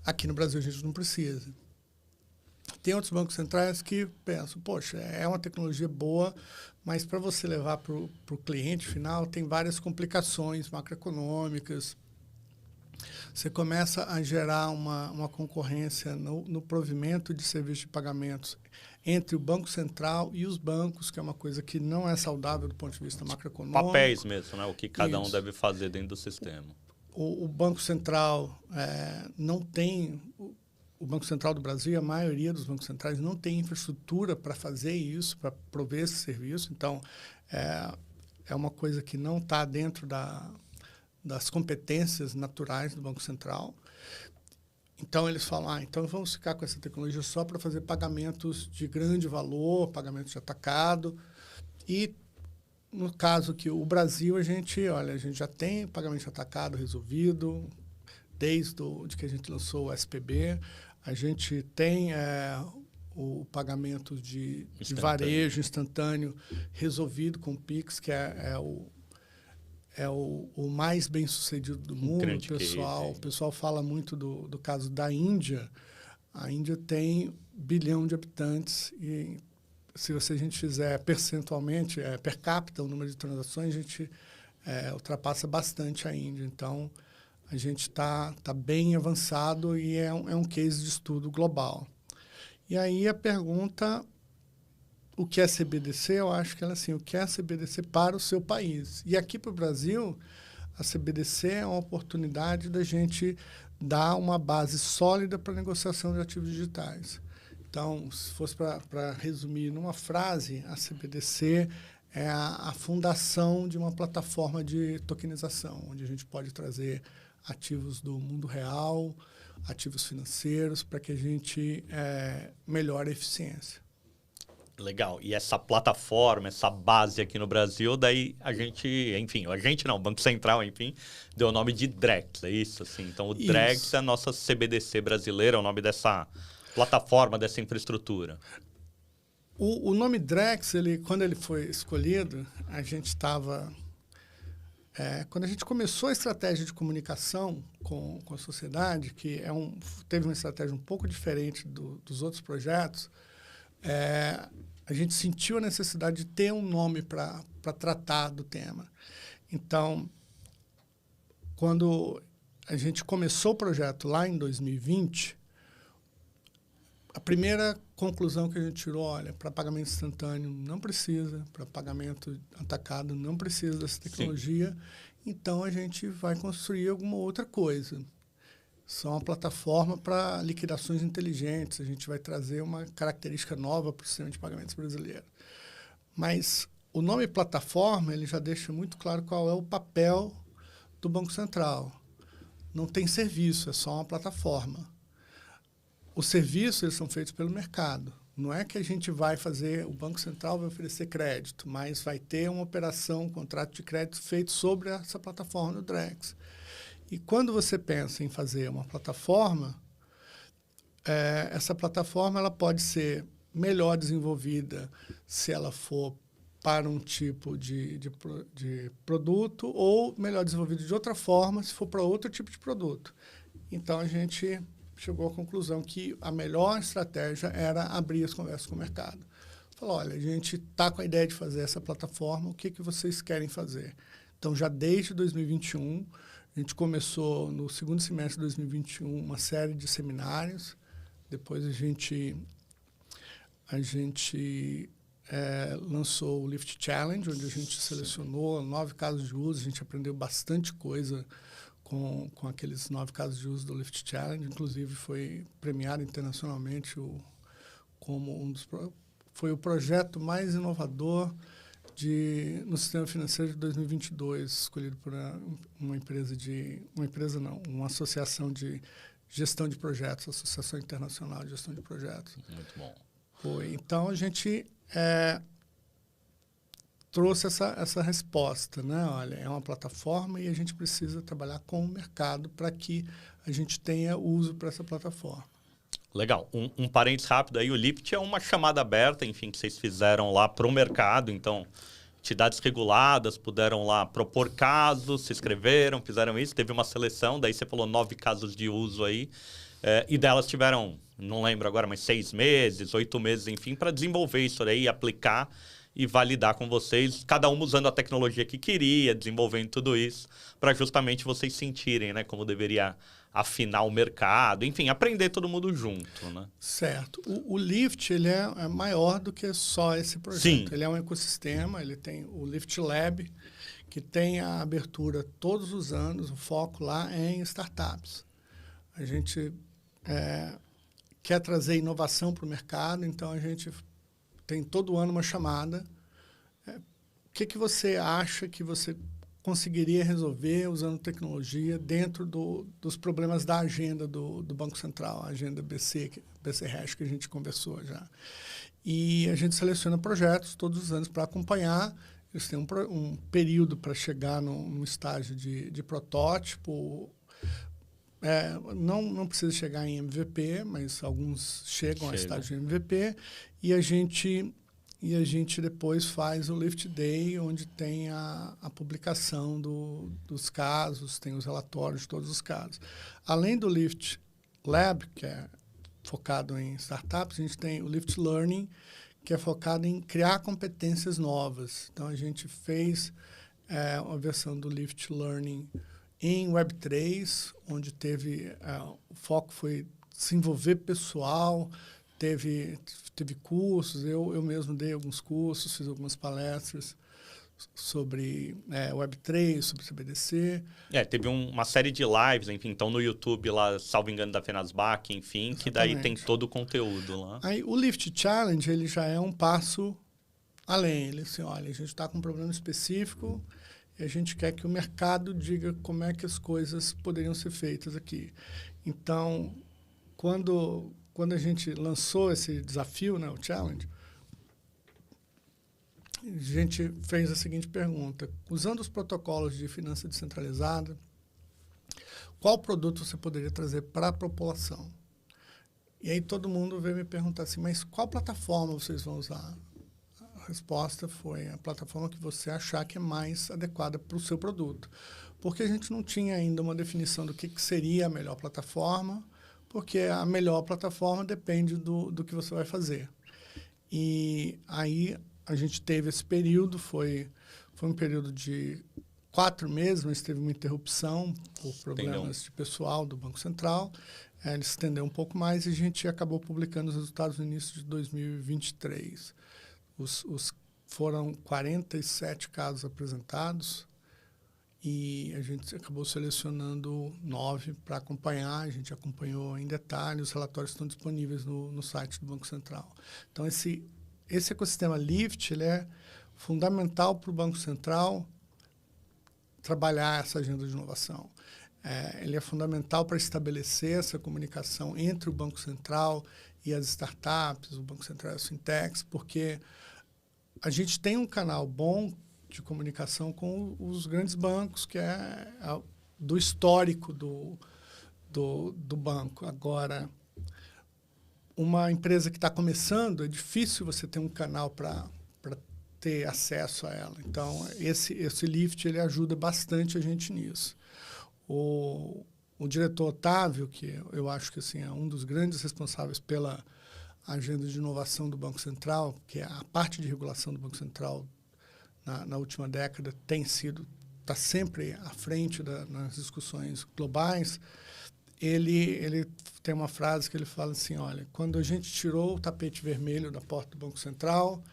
Aqui no Brasil a gente não precisa. Tem outros bancos centrais que pensam, poxa, é uma tecnologia boa, mas para você levar para o cliente final tem várias complicações macroeconômicas. Você começa a gerar uma concorrência no provimento de serviços de pagamentos entre o Banco Central e os bancos, que é uma coisa que não é saudável do ponto de vista macroeconômico. Papéis mesmo, né? O que cada um deve fazer dentro do sistema. O Banco Central não tem... O Banco Central do Brasil, a maioria dos bancos centrais não tem infraestrutura para fazer isso, para prover esse serviço. Então, é uma coisa que não está dentro das competências naturais do Banco Central. Então, eles falam, então vamos ficar com essa tecnologia só para fazer pagamentos de grande valor, pagamentos de atacado. E, no caso que o Brasil, a gente já tem pagamento de atacado resolvido, desde que a gente lançou o SPB. A gente tem o pagamento de varejo instantâneo resolvido com o Pix, que é o mais bem sucedido do mundo. O pessoal fala muito do caso da Índia. A Índia tem 1 bilhão de habitantes e se a gente fizer percentualmente, per capita, o número de transações, a gente ultrapassa bastante a Índia. Então, a gente está bem avançado e é um case de estudo global. E aí a pergunta, o que é CBDC? Eu acho que ela assim, o que é CBDC para o seu país? E aqui para o Brasil, a CBDC é uma oportunidade da gente dar uma base sólida para a negociação de ativos digitais. Então, se fosse para resumir numa frase, a CBDC é a fundação de uma plataforma de tokenização, onde a gente pode trazer ativos do mundo real, ativos financeiros, para que a gente melhore a eficiência. Legal. E essa plataforma, essa base aqui no Brasil, daí a gente, enfim, o Banco Central, enfim, deu o nome de Drex, é isso? Assim, então, o Drex é a nossa CBDC brasileira, é o nome dessa plataforma, dessa infraestrutura. O nome Drex, quando ele foi escolhido, a gente estava... quando a gente começou a estratégia de comunicação com a sociedade, que teve uma estratégia um pouco diferente dos outros projetos, a gente sentiu a necessidade de ter um nome para tratar do tema. Então, quando a gente começou o projeto lá em 2020, a primeira conclusão que a gente tirou, para pagamento instantâneo não precisa, para pagamento atacado não precisa dessa tecnologia, então a gente vai construir alguma outra coisa. São uma plataforma para liquidações inteligentes, a gente vai trazer uma característica nova para o sistema de pagamentos brasileiro. Mas o nome plataforma ele já deixa muito claro qual é o papel do Banco Central. Não tem serviço, é só uma plataforma. Os serviços eles são feitos pelo mercado. Não é que a gente vai fazer, o Banco Central vai oferecer crédito, mas vai ter uma operação, um contrato de crédito feito sobre essa plataforma do Drex. E quando você pensa em fazer uma plataforma, essa plataforma ela pode ser melhor desenvolvida se ela for para um tipo de produto ou melhor desenvolvida de outra forma se for para outro tipo de produto. Então, a gente chegou à conclusão que a melhor estratégia era abrir as conversas com o mercado. Falou, olha, a gente está com a ideia de fazer essa plataforma, o que vocês querem fazer? Então, já desde 2021, a gente começou no segundo semestre de 2021 uma série de seminários, depois a gente lançou o Lift Challenge, onde a gente selecionou 9 casos de uso. A gente aprendeu bastante coisa com aqueles 9 casos de uso do Lift Challenge. Inclusive, foi premiado internacionalmente como foi o projeto mais inovador no sistema financeiro de 2022, escolhido por uma associação de gestão de projetos, Associação Internacional de Gestão de Projetos. Muito bom. Então, a gente trouxe essa resposta, né? Olha, é uma plataforma e a gente precisa trabalhar com o mercado para que a gente tenha uso para essa plataforma. Legal. Um parênteses rápido aí, o Lift é uma chamada aberta, enfim, que vocês fizeram lá para o mercado. Então, entidades reguladas puderam lá propor casos, se inscreveram, fizeram isso. Teve uma seleção, daí você falou 9 casos de uso aí. E delas tiveram, não lembro agora, mas 6 meses, 8 meses, enfim, para desenvolver isso aí, aplicar e validar com vocês, cada um usando a tecnologia que queria, desenvolvendo tudo isso, para justamente vocês sentirem, né, como deveria afinar o mercado, enfim, aprender todo mundo junto, né? Certo. O Lift, ele é maior do que só esse projeto. Sim. Ele é um ecossistema, ele tem o Lift Lab, que tem a abertura todos os anos, o foco lá é em startups. A gente quer trazer inovação para o mercado, então a gente tem todo ano uma chamada. O que você acha que você conseguiria resolver usando tecnologia dentro dos problemas da agenda do Banco Central, a agenda BC Hash, que a gente conversou já. E a gente seleciona projetos todos os anos para acompanhar. Eles têm um período para chegar num estágio de protótipo. Não precisa chegar em MVP, mas alguns chegam a estágio de MVP. E a gente depois faz o Lift Day, onde tem a publicação dos casos, tem os relatórios de todos os casos. Além do Lift Lab, que é focado em startups, a gente tem o Lift Learning, que é focado em criar competências novas. Então, a gente fez uma versão do Lift Learning em Web3, onde o foco foi desenvolver pessoal, teve cursos, eu mesmo dei alguns cursos, fiz algumas palestras sobre Web3, sobre CBDC. Teve uma série de lives, enfim, então no YouTube lá, salvo engano, da Fenasbac, enfim, exatamente, que daí tem todo o conteúdo lá. Aí o Lift Challenge, ele já é um passo além. Ele assim, olha, a gente está com um problema específico e a gente quer que o mercado diga como é que as coisas poderiam ser feitas aqui. Então, quando a gente lançou esse desafio, né, o Challenge, a gente fez a seguinte pergunta: usando os protocolos de finança descentralizada, qual produto você poderia trazer para a população? E aí todo mundo veio me perguntar assim, mas qual plataforma vocês vão usar? A resposta foi a plataforma que você achar que é mais adequada para o seu produto. Porque a gente não tinha ainda uma definição do que seria a melhor plataforma, porque a melhor plataforma depende do que você vai fazer. E aí a gente teve esse período, foi um período de 4 meses, mas teve uma interrupção por problemas de pessoal do Banco Central. Ele se estendeu um pouco mais e a gente acabou publicando os resultados no início de 2023. Foram 47 casos apresentados e a gente acabou selecionando 9 para acompanhar. A gente acompanhou em detalhe, os relatórios estão disponíveis no site do Banco Central. Então, esse ecossistema Lift, ele é fundamental para o Banco Central trabalhar essa agenda de inovação. Ele é fundamental para estabelecer essa comunicação entre o Banco Central e as startups, o Banco Central e as fintechs, porque a gente tem um canal bom de comunicação com os grandes bancos, que é do histórico do banco. Agora, uma empresa que está começando, é difícil você ter um canal para ter acesso a ela. Então, esse Lift ele ajuda bastante a gente nisso. O diretor Otávio, que eu acho que assim, é um dos grandes responsáveis pela agenda de inovação do Banco Central, que é a parte de regulação do Banco Central na última década, está sempre à frente nas discussões globais. Ele tem uma frase que ele fala assim, olha, quando a gente tirou o tapete vermelho da porta do Banco Central,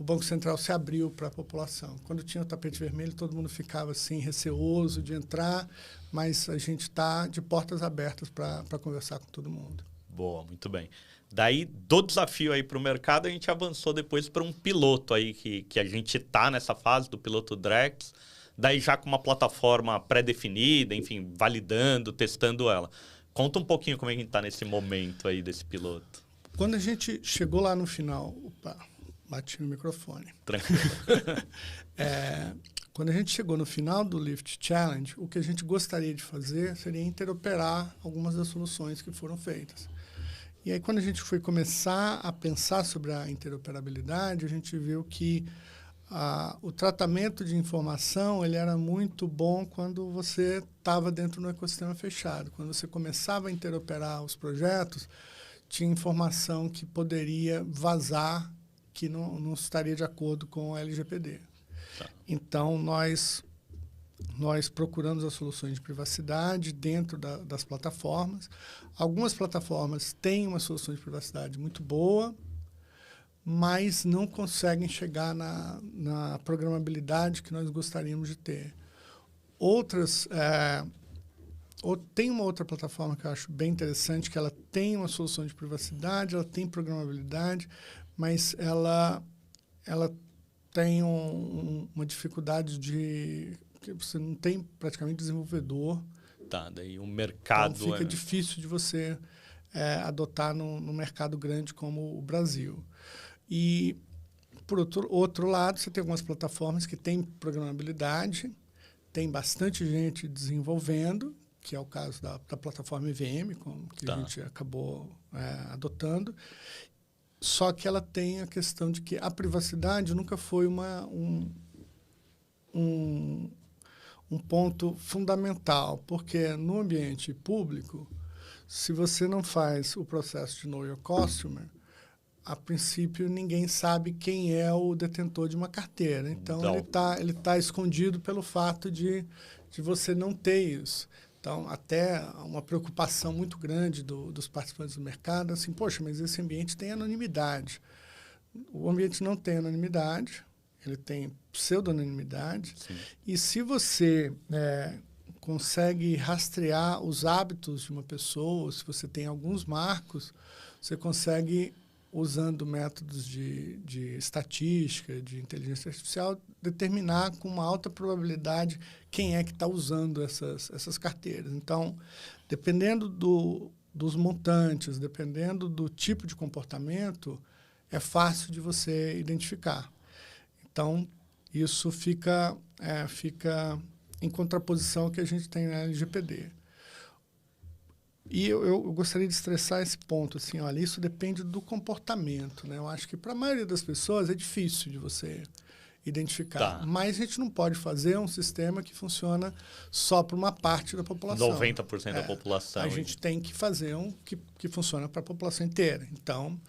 o Banco Central se abriu para a população. Quando tinha o tapete vermelho, todo mundo ficava assim, receoso de entrar, mas a gente está de portas abertas para conversar com todo mundo. Boa, muito bem. Daí, do desafio aí para o mercado, a gente avançou depois para um piloto aí, que a gente está nessa fase do piloto Drex, daí já com uma plataforma pré-definida, enfim, validando, testando ela. Conta um pouquinho como é que a gente está nesse momento aí desse piloto. Quando a gente chegou lá no final... Opa, bati no microfone. Tranquilo. Quando a gente chegou no final do Lift Challenge, o que a gente gostaria de fazer seria interoperar algumas das soluções que foram feitas. E aí, quando a gente foi começar a pensar sobre a interoperabilidade, a gente viu que o tratamento de informação ele era muito bom quando você estava dentro do ecossistema fechado. Quando você começava a interoperar os projetos, tinha informação que poderia vazar, que não estaria de acordo com a LGPD. Tá. Então, nós procuramos as soluções de privacidade dentro das plataformas. Algumas plataformas têm uma solução de privacidade muito boa, mas não conseguem chegar na programabilidade que nós gostaríamos de ter. Outras... tem uma outra plataforma que eu acho bem interessante, que ela tem uma solução de privacidade, ela tem programabilidade, mas ela tem uma dificuldade que você não tem praticamente desenvolvedor. Tá, daí o mercado... Então fica difícil de você adotar no mercado grande como o Brasil. E, por outro lado, você tem algumas plataformas que têm programabilidade, tem bastante gente desenvolvendo, que é o caso da plataforma EVM, que a gente acabou adotando. Só que ela tem a questão de que a privacidade nunca foi um ponto fundamental, porque no ambiente público, se você não faz o processo de Know Your Customer, a princípio ninguém sabe quem é o detentor de uma carteira. Então, ele tá escondido pelo fato de você não ter isso. Então, até uma preocupação muito grande dos participantes do mercado, assim, poxa, mas esse ambiente tem anonimidade. O ambiente não tem anonimidade, ele tem pseudo-anonimidade. Sim. E se você consegue rastrear os hábitos de uma pessoa, se você tem alguns marcos, você consegue, usando métodos de estatística, de inteligência artificial, determinar com uma alta probabilidade quem é que está usando essas carteiras. Então, dependendo dos montantes, dependendo do tipo de comportamento, é fácil de você identificar. Então, isso fica em contraposição ao que a gente tem na LGPD. E eu gostaria de estressar esse ponto, assim, olha, isso depende do comportamento, né? Eu acho que para a maioria das pessoas é difícil de você identificar. Tá. Mas a gente não pode fazer um sistema que funciona só para uma parte da população. 90% da população. A gente tem que fazer um que funciona para a população inteira. Então,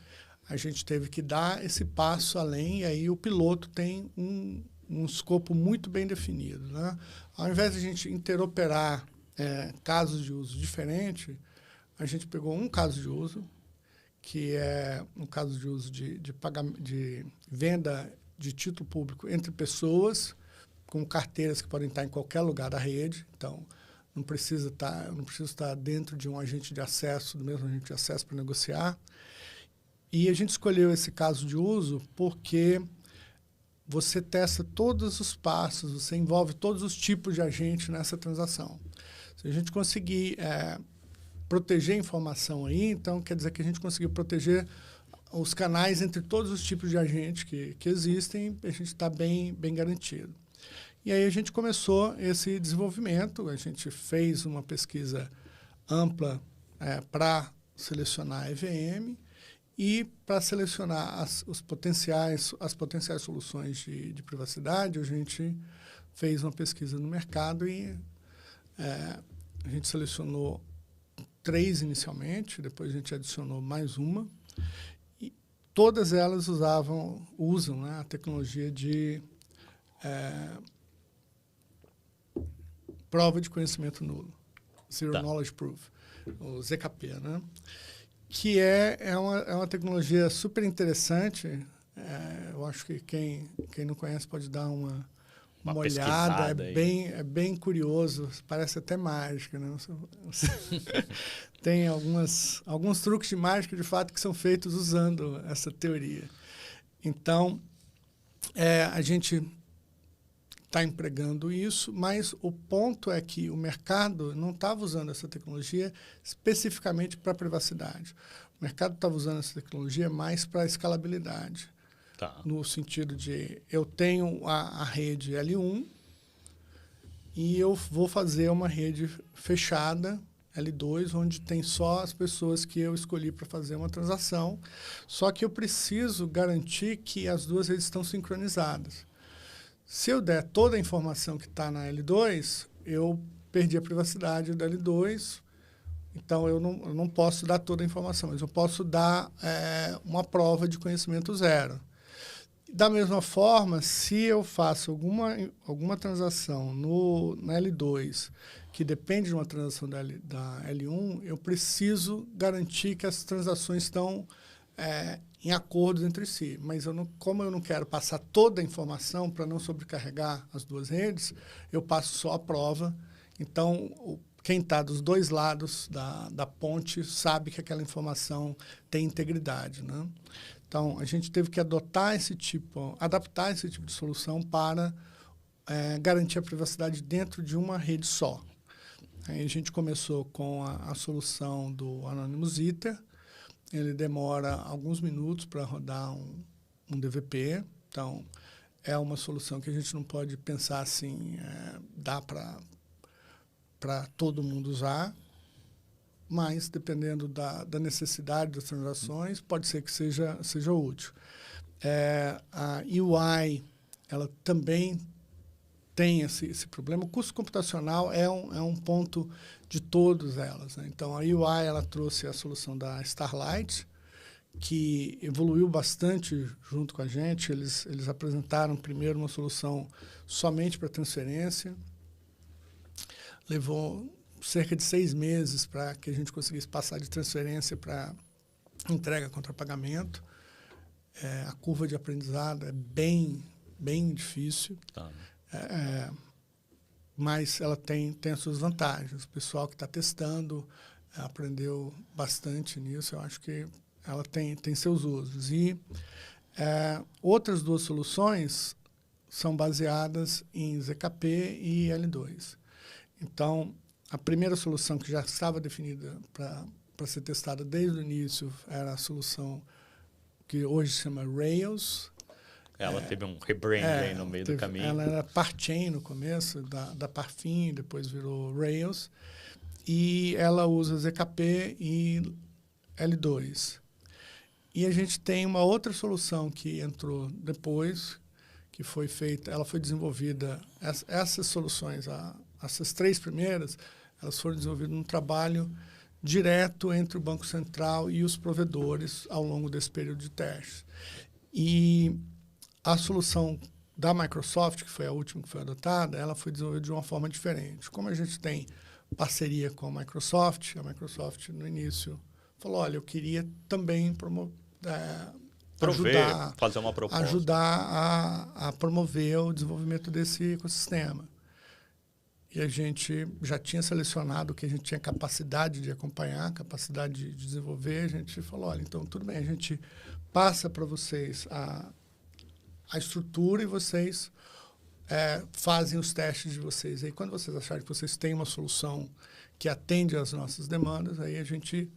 a gente teve que dar esse passo além, e aí o piloto tem um escopo muito bem definido, né? Ao invés de a gente interoperar casos de uso diferentes, a gente pegou um caso de uso, que é um caso de uso de venda de título público entre pessoas, com carteiras que podem estar em qualquer lugar da rede. Então, não preciso estar dentro de um agente de acesso, do mesmo agente de acesso para negociar. E a gente escolheu esse caso de uso porque você testa todos os passos, você envolve todos os tipos de agente nessa transação. Se a gente conseguir proteger a informação aí, então quer dizer que a gente conseguiu proteger os canais entre todos os tipos de agentes que existem, a gente está bem garantido. E aí a gente começou esse desenvolvimento, a gente fez uma pesquisa ampla para selecionar a EVM e para selecionar as potenciais soluções de privacidade, a gente fez uma pesquisa no mercado e a gente selecionou 3 inicialmente, depois a gente adicionou mais uma, e todas elas usam, né, a tecnologia de prova de conhecimento nulo, Zero Knowledge Proof, o ZKP, né? Que é uma tecnologia super interessante, Eu acho que quem não conhece pode dar uma olhada. É bem curioso, parece até mágica, né? Tem alguns truques de mágica, de fato, que são feitos usando essa teoria. Então, a gente está empregando isso, mas o ponto é que o mercado não estava usando essa tecnologia especificamente para a privacidade. O mercado estava usando essa tecnologia mais para a escalabilidade. Tá. No sentido de, eu tenho a rede L1 e eu vou fazer uma rede fechada, L2, onde tem só as pessoas que eu escolhi para fazer uma transação, só que eu preciso garantir que as duas redes estão sincronizadas. Se eu der toda a informação que está na L2, eu perdi a privacidade da L2, então eu não posso dar toda a informação, mas eu posso dar uma prova de conhecimento zero. Da mesma forma, se eu faço alguma transação na L2 que depende de uma transação da L1, eu preciso garantir que as transações estão em acordo entre si. Mas como eu não quero passar toda a informação para não sobrecarregar as duas redes, eu passo só a prova. Então, quem está dos dois lados da ponte sabe que aquela informação tem integridade, né? Então, a gente teve que adaptar esse tipo de solução para garantir a privacidade dentro de uma rede só. Aí a gente começou com a solução do Anonymous Ether. Ele demora alguns minutos para rodar um DVP. Então, é uma solução que a gente não pode pensar assim, dá para todo mundo usar. Mas, dependendo da necessidade das transações, pode ser que seja útil. A UI, ela também tem esse problema. O custo computacional é um ponto de todas elas, né? Então, a UI ela trouxe a solução da Starlight, que evoluiu bastante junto com a gente. Eles apresentaram primeiro uma solução somente para transferência. Levou cerca de 6 meses para que a gente conseguisse passar de transferência para entrega contra pagamento. A curva de aprendizado é bem difícil, mas ela tem as suas vantagens. O pessoal que está testando aprendeu bastante nisso. Eu acho que ela tem seus usos. E outras duas soluções são baseadas em ZKP e L2. Então, a primeira solução que já estava definida para ser testada desde o início era a solução que hoje se chama Rails. Ela teve um rebrand aí no meio do caminho. Ela era Parchain no começo, da Parfin, depois virou Rails. E ela usa ZKP e L2. E a gente tem uma outra solução que entrou depois, que foi feita, ela foi desenvolvida, essas soluções, essas 3 primeiras, elas foram desenvolvidas num trabalho direto entre o Banco Central e os provedores ao longo desse período de testes. E a solução da Microsoft, que foi a última que foi adotada, ela foi desenvolvida de uma forma diferente. Como a gente tem parceria com a Microsoft no início falou, olha, eu queria também fazer uma proposta. Ajudar a promover o desenvolvimento desse ecossistema. E a gente já tinha selecionado o que a gente tinha capacidade de acompanhar, capacidade de desenvolver. A gente falou, olha, então tudo bem, a gente passa para vocês a estrutura e vocês fazem os testes de vocês. Aí, quando vocês acharem que vocês têm uma solução que atende às nossas demandas, aí a gente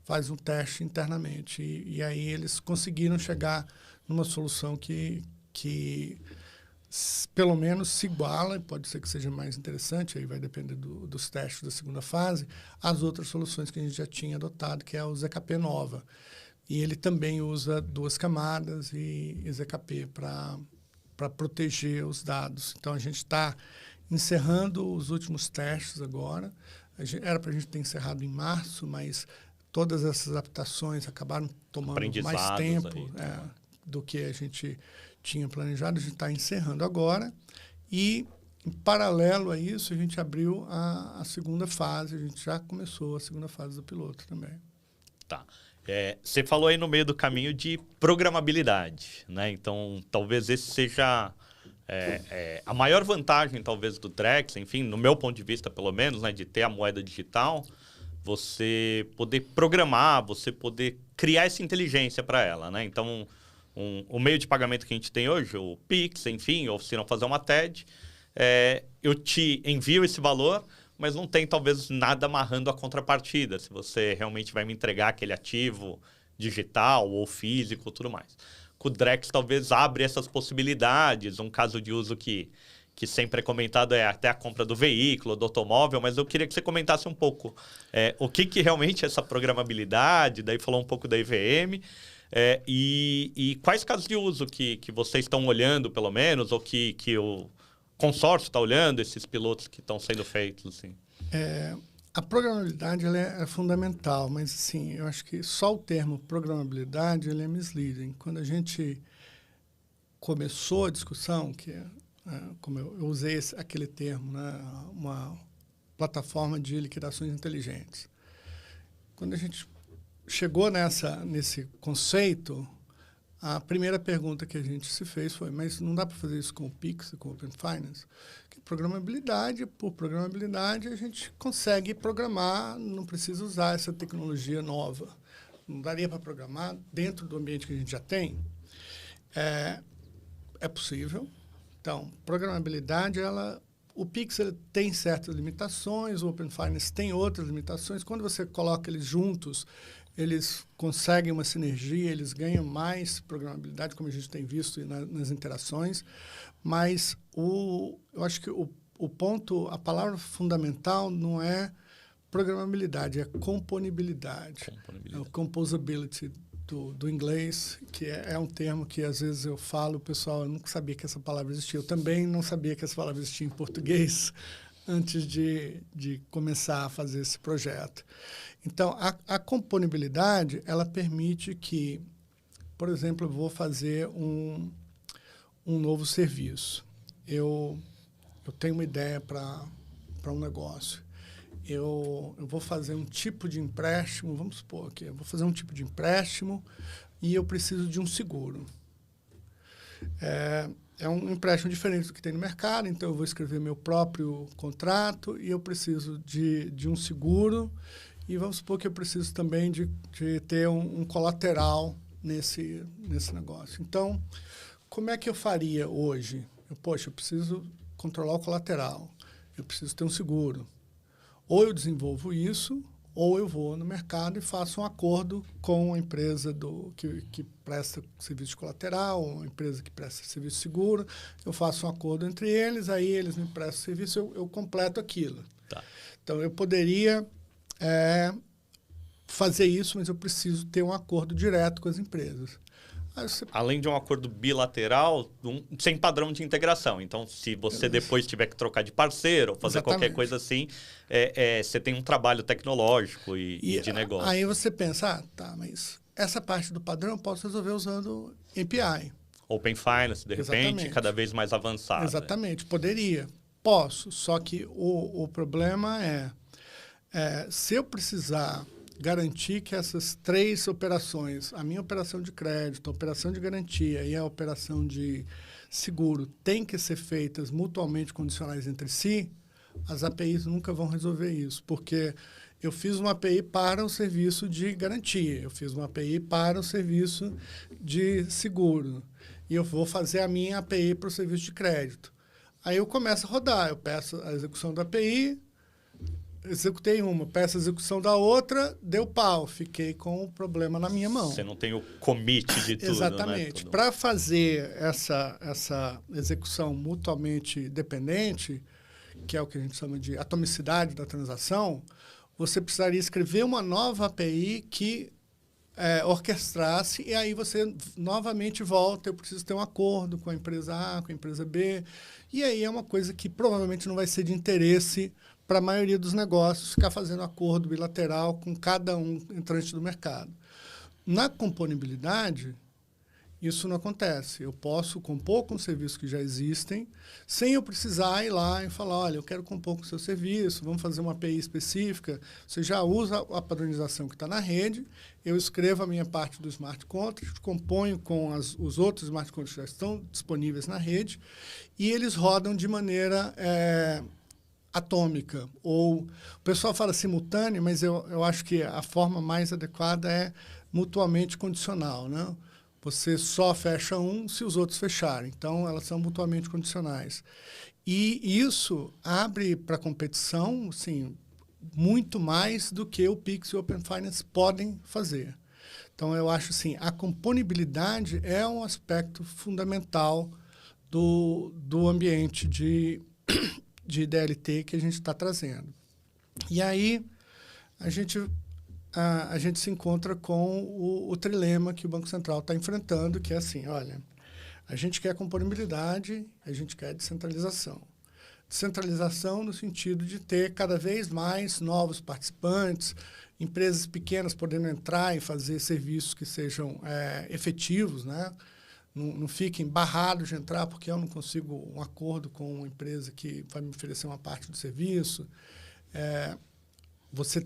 faz um teste internamente. E aí eles conseguiram chegar numa solução que pelo menos se iguala, pode ser que seja mais interessante, aí vai depender dos testes da segunda fase, as outras soluções que a gente já tinha adotado, que é o ZKP Nova. E ele também usa 2 camadas e ZKP para proteger os dados. Então, a gente está encerrando os últimos testes agora. Era para a gente ter encerrado em março, mas todas essas adaptações acabaram tomando mais tempo do que a gente tinha planejado. A gente está encerrando agora e, em paralelo a isso, a gente abriu a segunda fase. A gente já começou a segunda fase do piloto também. Tá. Você falou aí no meio do caminho de programabilidade, né? Então, talvez esse seja a maior vantagem, talvez, do Drex, enfim, no meu ponto de vista, pelo menos, né, de ter a moeda digital, você poder programar, você poder criar essa inteligência para ela, né? Então, o meio de pagamento que a gente tem hoje, o Pix, enfim, ou se não fazer uma TED, eu te envio esse valor, mas não tem, talvez, nada amarrando a contrapartida, se você realmente vai me entregar aquele ativo digital ou físico, tudo mais. Com o Drex, talvez, abre essas possibilidades. Um caso de uso que sempre é comentado é até a compra do veículo, do automóvel, mas eu queria que você comentasse um pouco o que realmente é essa programabilidade, daí falou um pouco da EVM, e quais casos de uso que vocês estão olhando, pelo menos, ou que o consórcio está olhando, esses pilotos que estão sendo feitos, assim. A programabilidade ela é fundamental, mas assim, eu acho que só o termo programabilidade ele é misleading. Quando a gente começou a discussão, como eu usei aquele termo, né, uma plataforma de liquidações inteligentes. Quando a gente chegou nesse conceito, a primeira pergunta que a gente se fez foi, mas não dá para fazer isso com o Pix e com o Open Finance? Programabilidade, por programabilidade, a gente consegue programar, não precisa usar essa tecnologia nova. Não daria para programar dentro do ambiente que a gente já tem? É possível. Então, programabilidade, o Pix ele tem certas limitações, o Open Finance tem outras limitações. Quando você coloca eles juntos, eles conseguem uma sinergia, eles ganham mais programabilidade, como a gente tem visto nas interações. Mas eu acho que o ponto, a palavra fundamental não é programabilidade, é componibilidade. É o composability do inglês, que é um termo que às vezes eu falo, pessoal, eu nunca sabia que essa palavra existia. Eu também não sabia que essa palavra existia em português antes de começar a fazer esse projeto. Então, a componibilidade, ela permite que, por exemplo, eu vou fazer um novo serviço. Eu tenho uma ideia para um negócio. Eu vou fazer um tipo de empréstimo, vamos supor aqui, eu vou fazer um tipo de empréstimo e eu preciso de um seguro. É um empréstimo diferente do que tem no mercado, então eu vou escrever meu próprio contrato e eu preciso de um seguro e vamos supor que eu preciso também de ter um colateral nesse negócio. Então, como é que eu faria hoje? Eu preciso controlar o colateral, eu preciso ter um seguro. Ou eu desenvolvo isso, ou eu vou no mercado e faço um acordo com a empresa que presta serviço de colateral, ou a empresa que presta serviço de seguro. Eu faço um acordo entre eles, aí eles me prestam serviço, eu completo aquilo. Tá. Então, eu poderia fazer isso, mas eu preciso ter um acordo direto com as empresas. Além de um acordo bilateral, sem padrão de integração. Então, se você depois tiver que trocar de parceiro ou fazer qualquer coisa assim, você tem um trabalho tecnológico e de negócio. Aí você pensa, mas essa parte do padrão eu posso resolver usando API. Open Finance, de repente, cada vez mais avançado. Exatamente, poderia. Posso, só que o problema se eu precisar garantir que essas 3 operações, a minha operação de crédito, a operação de garantia e a operação de seguro, têm que ser feitas mutuamente condicionais entre si, as APIs nunca vão resolver isso, porque eu fiz uma API para o serviço de garantia, eu fiz uma API para o serviço de seguro, e eu vou fazer a minha API para o serviço de crédito. Aí eu começo a rodar, eu peço a execução da API, executei uma, peço a execução da outra, deu pau, fiquei com o problema na minha mão. Você não tem o commit de tudo, exatamente. Né? Para fazer essa execução mutuamente dependente, que é o que a gente chama de atomicidade da transação, você precisaria escrever uma nova API que orquestrasse, e aí você novamente volta, eu preciso ter um acordo com a empresa A, com a empresa B, e aí é uma coisa que provavelmente não vai ser de interesse para a maioria dos negócios, ficar fazendo acordo bilateral com cada um entrante do mercado. Na componibilidade, Isso não acontece. Eu posso compor com serviços que já existem, sem eu precisar ir lá e falar, olha, eu quero compor com o seu serviço, vamos fazer uma API específica. Você já usa a padronização que está na rede, eu escrevo a minha parte do smart contract, componho com os outros smart contracts que já estão disponíveis na rede, e eles rodam de maneira atômica. Ou o pessoal fala simultânea, mas eu acho que a forma mais adequada é mutuamente condicional, né? Você só fecha um se os outros fecharem. Então, elas são mutuamente condicionais. E isso abre para a competição, assim, muito mais do que o Pix e o Open Finance podem fazer. Então, eu acho assim, a componibilidade é um aspecto fundamental do ambiente de DLT que a gente está trazendo. E aí, a gente se encontra com o trilema que o Banco Central está enfrentando, que é assim, olha, a gente quer componibilidade, a gente quer descentralização. Descentralização no sentido de ter cada vez mais novos participantes, empresas pequenas podendo entrar e fazer serviços que sejam efetivos, né? Não fiquem barrados de entrar porque eu não consigo um acordo com uma empresa que vai me oferecer uma parte do serviço. Você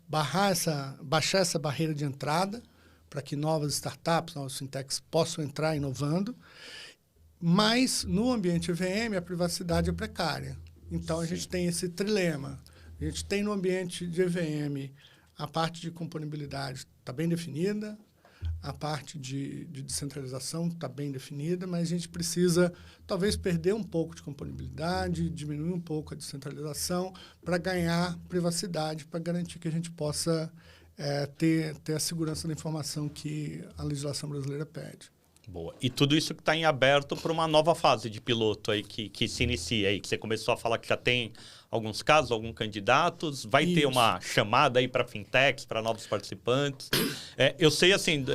baixar essa barreira de entrada para que novas startups, novas fintechs possam entrar inovando, mas no ambiente EVM a privacidade é precária. Então, a gente tem esse trilema. A gente tem no ambiente de EVM a parte de componibilidade está bem definida, a parte de descentralização está bem definida, mas a gente precisa, talvez, perder um pouco de componibilidade, diminuir um pouco a descentralização para ganhar privacidade, para garantir que a gente possa ter a segurança da informação que a legislação brasileira pede. Boa. E tudo isso que está em aberto para uma nova fase de piloto aí que se inicia aí, que você começou a falar que já tem alguns casos, alguns candidatos, vai ter uma chamada aí para fintechs, para novos participantes. Eu sei, assim,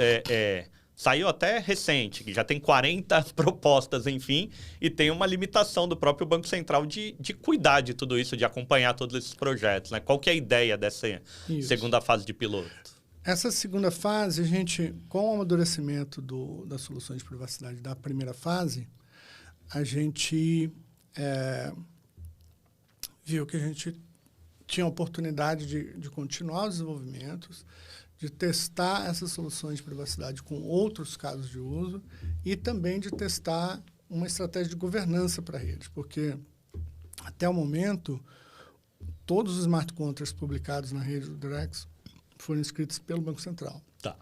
saiu até recente, que já tem 40 propostas, enfim, e tem uma limitação do próprio Banco Central de cuidar de tudo isso, de acompanhar todos esses projetos, né? Qual que é a ideia dessa segunda fase de piloto? Essa segunda fase, a gente, com o amadurecimento das soluções de privacidade da primeira fase, a gente viu que a gente tinha a oportunidade de continuar os desenvolvimentos, de testar essas soluções de privacidade com outros casos de uso e também de testar uma estratégia de governança para a rede, porque até o momento, todos os smart contracts publicados na rede do Drex foram escritos pelo Banco Central. Tá.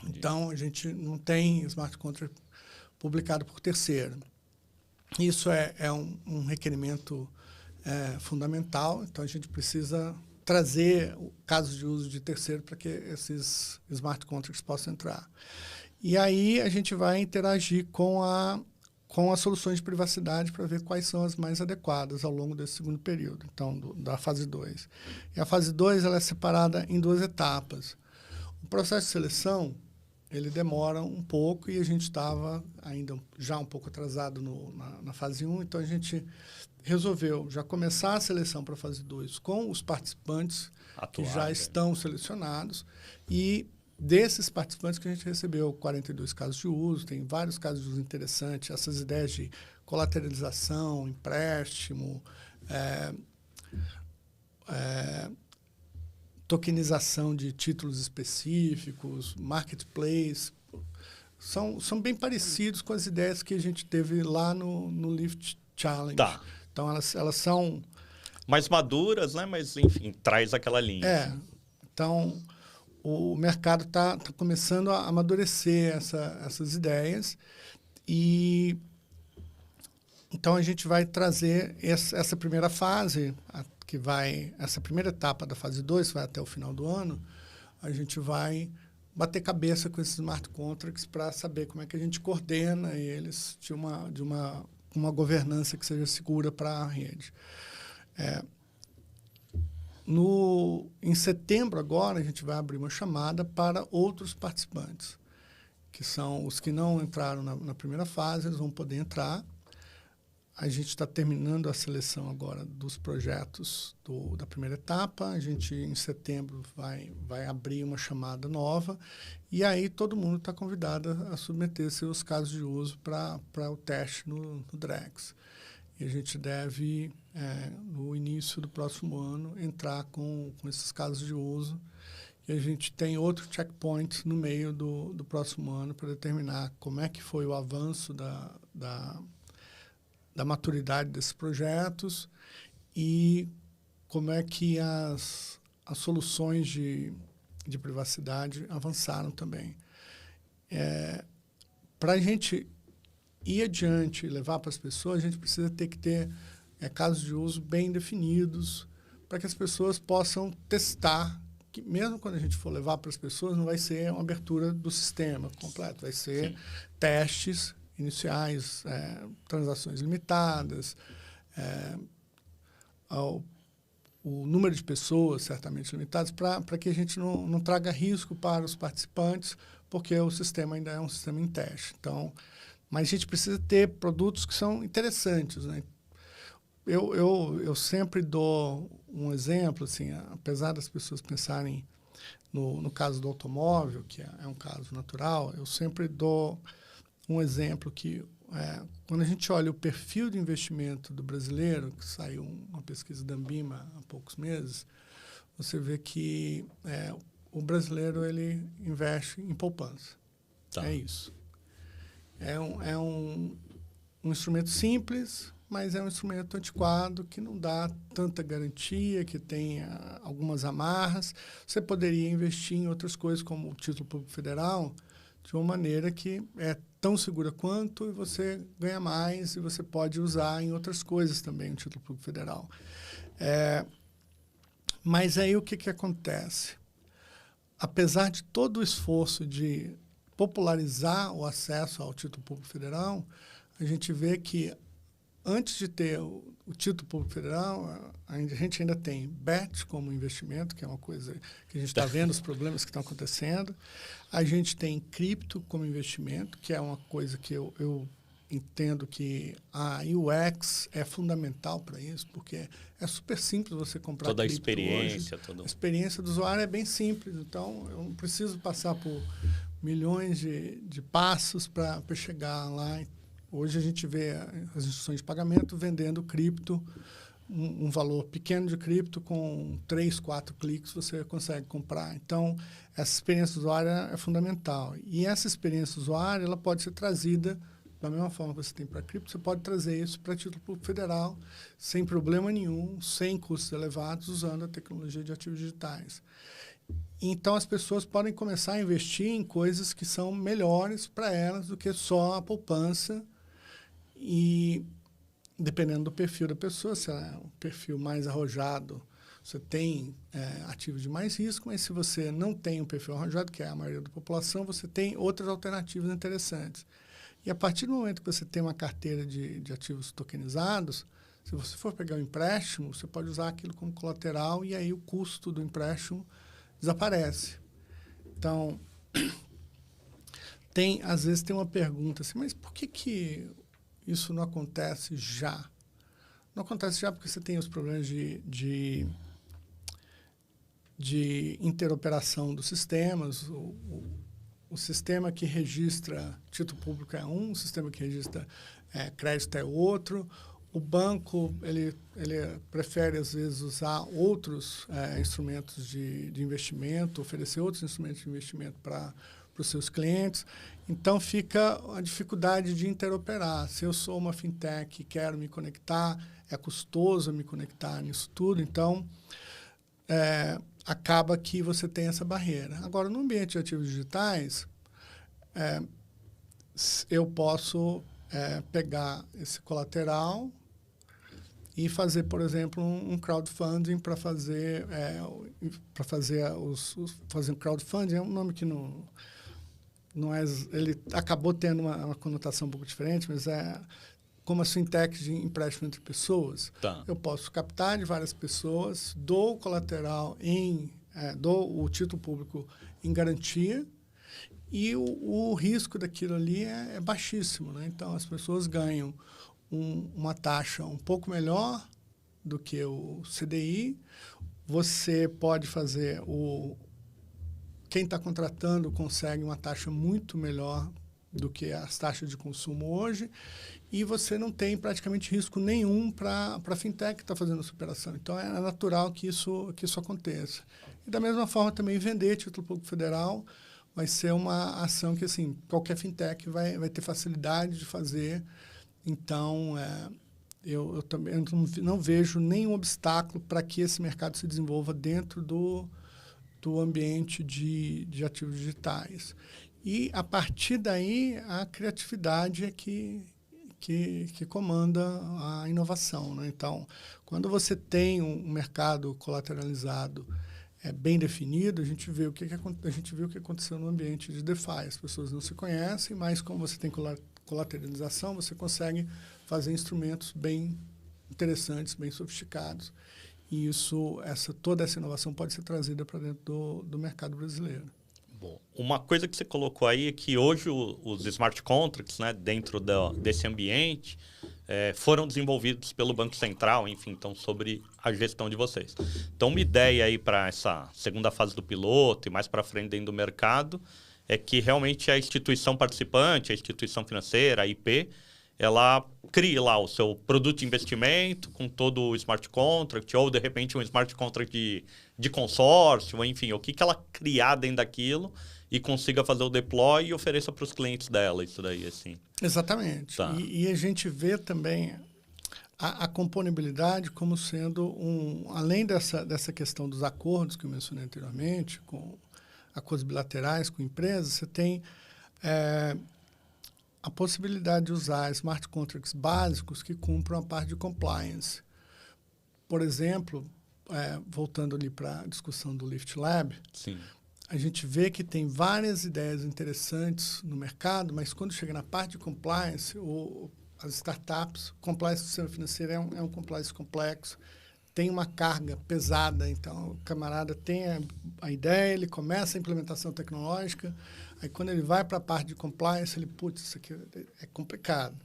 Então, a gente não tem smart contract publicado por terceiro. Isso é um requerimento fundamental, então a gente precisa trazer casos de uso de terceiro para que esses smart contracts possam entrar. E aí a gente vai interagir com as soluções de privacidade para ver quais são as mais adequadas ao longo desse segundo período, então, da fase 2. E a fase 2 ela é separada em 2 etapas. O processo de seleção, ele demora um pouco e a gente estava ainda já um pouco atrasado na fase 1, então a gente resolveu já começar a seleção para a fase 2 com os participantes que já estão selecionados e desses participantes que a gente recebeu 42 casos de uso, tem vários casos de uso interessantes, essas ideias de colateralização, empréstimo, tokenização de títulos específicos, marketplace, são bem parecidos com as ideias que a gente teve lá no Lift Challenge. Tá. Então, elas são... mais maduras, né? Mas, enfim, traz aquela linha. Então, o mercado está começando a amadurecer essas ideias e então a gente vai trazer essa primeira fase, essa primeira etapa da fase 2, vai até o final do ano, a gente vai bater cabeça com esses smart contracts para saber como é que a gente coordena eles de uma governança que seja segura para a rede. Em setembro, agora, a gente vai abrir uma chamada para outros participantes, que são os que não entraram na primeira fase, eles vão poder entrar. A gente está terminando a seleção agora dos projetos da primeira etapa. A gente, em setembro, vai abrir uma chamada nova. E aí todo mundo está convidado a submeter seus casos de uso para o teste no DREX. E a gente deve, no início do próximo ano, entrar com esses casos de uso. E a gente tem outro checkpoint no meio do próximo ano para determinar como é que foi o avanço da maturidade desses projetos e como é que as soluções de privacidade avançaram também. Para a gente ir adiante e levar para as pessoas, a gente precisa ter casos de uso bem definidos para que as pessoas possam testar, que mesmo quando a gente for levar para as pessoas, não vai ser uma abertura do sistema completo, vai ser Sim. testes iniciais, transações limitadas, o número de pessoas certamente limitadas, para que a gente não traga risco para os participantes, porque o sistema ainda é um sistema em teste. Então, mas a gente precisa ter produtos que são interessantes, né? Eu sempre dou um exemplo, assim, apesar das pessoas pensarem no caso do automóvel, que é um caso natural, eu sempre dou um exemplo que, quando a gente olha o perfil de investimento do brasileiro, que saiu uma pesquisa da Ambima há poucos meses, você vê que o brasileiro ele investe em poupança. Tá. É isso. É um instrumento simples, mas é um instrumento antiquado que não dá tanta garantia, que tem algumas amarras. Você poderia investir em outras coisas, como o título público federal, de uma maneira que é tão segura quanto, e você ganha mais, e você pode usar em outras coisas também o título público federal. Mas aí o que acontece? Apesar de todo o esforço de popularizar o acesso ao título público federal, a gente vê que antes de ter o título público federal, a gente ainda tem BET como investimento, que é uma coisa que a gente está vendo os problemas que estão acontecendo. A gente tem cripto como investimento, que é uma coisa que eu entendo que a UX é fundamental para isso, porque é super simples você comprar toda a cripto experiência. hoje. A experiência do usuário é bem simples, então eu não preciso passar por milhões de passos para chegar lá. Hoje a gente vê as instituições de pagamento vendendo cripto, um valor pequeno de cripto, com 3, 4 cliques você consegue comprar. Então, essa experiência usuária é fundamental. E essa experiência usuária ela pode ser trazida da mesma forma que você tem para cripto, você pode trazer isso para título público federal sem problema nenhum, sem custos elevados, usando a tecnologia de ativos digitais. Então, as pessoas podem começar a investir em coisas que são melhores para elas do que só a poupança. E, dependendo do perfil da pessoa, se é um perfil mais arrojado, você tem ativos de mais risco, mas se você não tem um perfil arrojado, que é a maioria da população, você tem outras alternativas interessantes. E a partir do momento que você tem uma carteira de ativos tokenizados, se você for pegar um empréstimo, você pode usar aquilo como colateral e aí o custo do empréstimo desaparece. Então, às vezes tem uma pergunta assim, mas por que isso não acontece já? Não acontece já porque você tem os problemas de interoperação dos sistemas. O sistema que registra título público é um, o sistema que registra crédito é outro. O banco ele prefere, às vezes, usar outros instrumentos de investimento, oferecer outros instrumentos de investimento para os seus clientes. Então, fica a dificuldade de interoperar. Se eu sou uma fintech e quero me conectar, é custoso me conectar nisso tudo, então acaba que você tem essa barreira. Agora, no ambiente de ativos digitais, eu posso pegar esse colateral e fazer, por exemplo, um crowdfunding para fazer fazer um crowdfunding. É um nome que não é, ele acabou tendo uma conotação um pouco diferente, mas é como as fintechs de empréstimo entre pessoas. Tá. Eu posso captar de várias pessoas, dou o colateral dou o título público em garantia e o risco daquilo ali é baixíssimo, né? Então, as pessoas ganham uma taxa um pouco melhor do que o CDI. Você pode fazer quem está contratando consegue uma taxa muito melhor do que as taxas de consumo hoje, e você não tem praticamente risco nenhum para a fintech que está fazendo essa operação. Então, é natural que isso aconteça. E, da mesma forma, também vender título público federal vai ser uma ação que, assim, qualquer fintech vai ter facilidade de fazer. Então, eu também não vejo nenhum obstáculo para que esse mercado se desenvolva dentro do ambiente de ativos digitais. E, a partir daí, a criatividade é que comanda a inovação, né? Então, quando você tem um mercado colateralizado bem definido, a gente vê o que aconteceu no ambiente de DeFi. As pessoas não se conhecem, mas como você tem colateralização, você consegue fazer instrumentos bem interessantes, bem sofisticados. E toda essa inovação pode ser trazida para dentro do mercado brasileiro. Bom, uma coisa que você colocou aí é que hoje os smart contracts, né, dentro desse ambiente, foram desenvolvidos pelo Banco Central, enfim, então sobre a gestão de vocês. Então, uma ideia aí para essa segunda fase do piloto e mais para frente dentro do mercado é que realmente a instituição participante, a instituição financeira, a IP, ela cria lá o seu produto de investimento com todo o smart contract, ou de repente um smart contract de consórcio, enfim, o que ela criar dentro daquilo e consiga fazer o deploy e ofereça para os clientes dela, isso daí, assim. Exatamente. Tá. E a gente vê também a componabilidade como sendo além dessa questão dos acordos que eu mencionei anteriormente, com acordos bilaterais com empresas, você tem a possibilidade de usar smart contracts básicos que cumpram a parte de compliance. Por exemplo, voltando ali para a discussão do Lift Lab, sim, a gente vê que tem várias ideias interessantes no mercado, mas quando chega na parte de compliance, as startups, compliance do sistema financeiro é um compliance complexo, tem uma carga pesada, então o camarada tem a ideia, ele começa a implementação tecnológica, aí quando ele vai para a parte de compliance, ele, putz, isso aqui é complicado.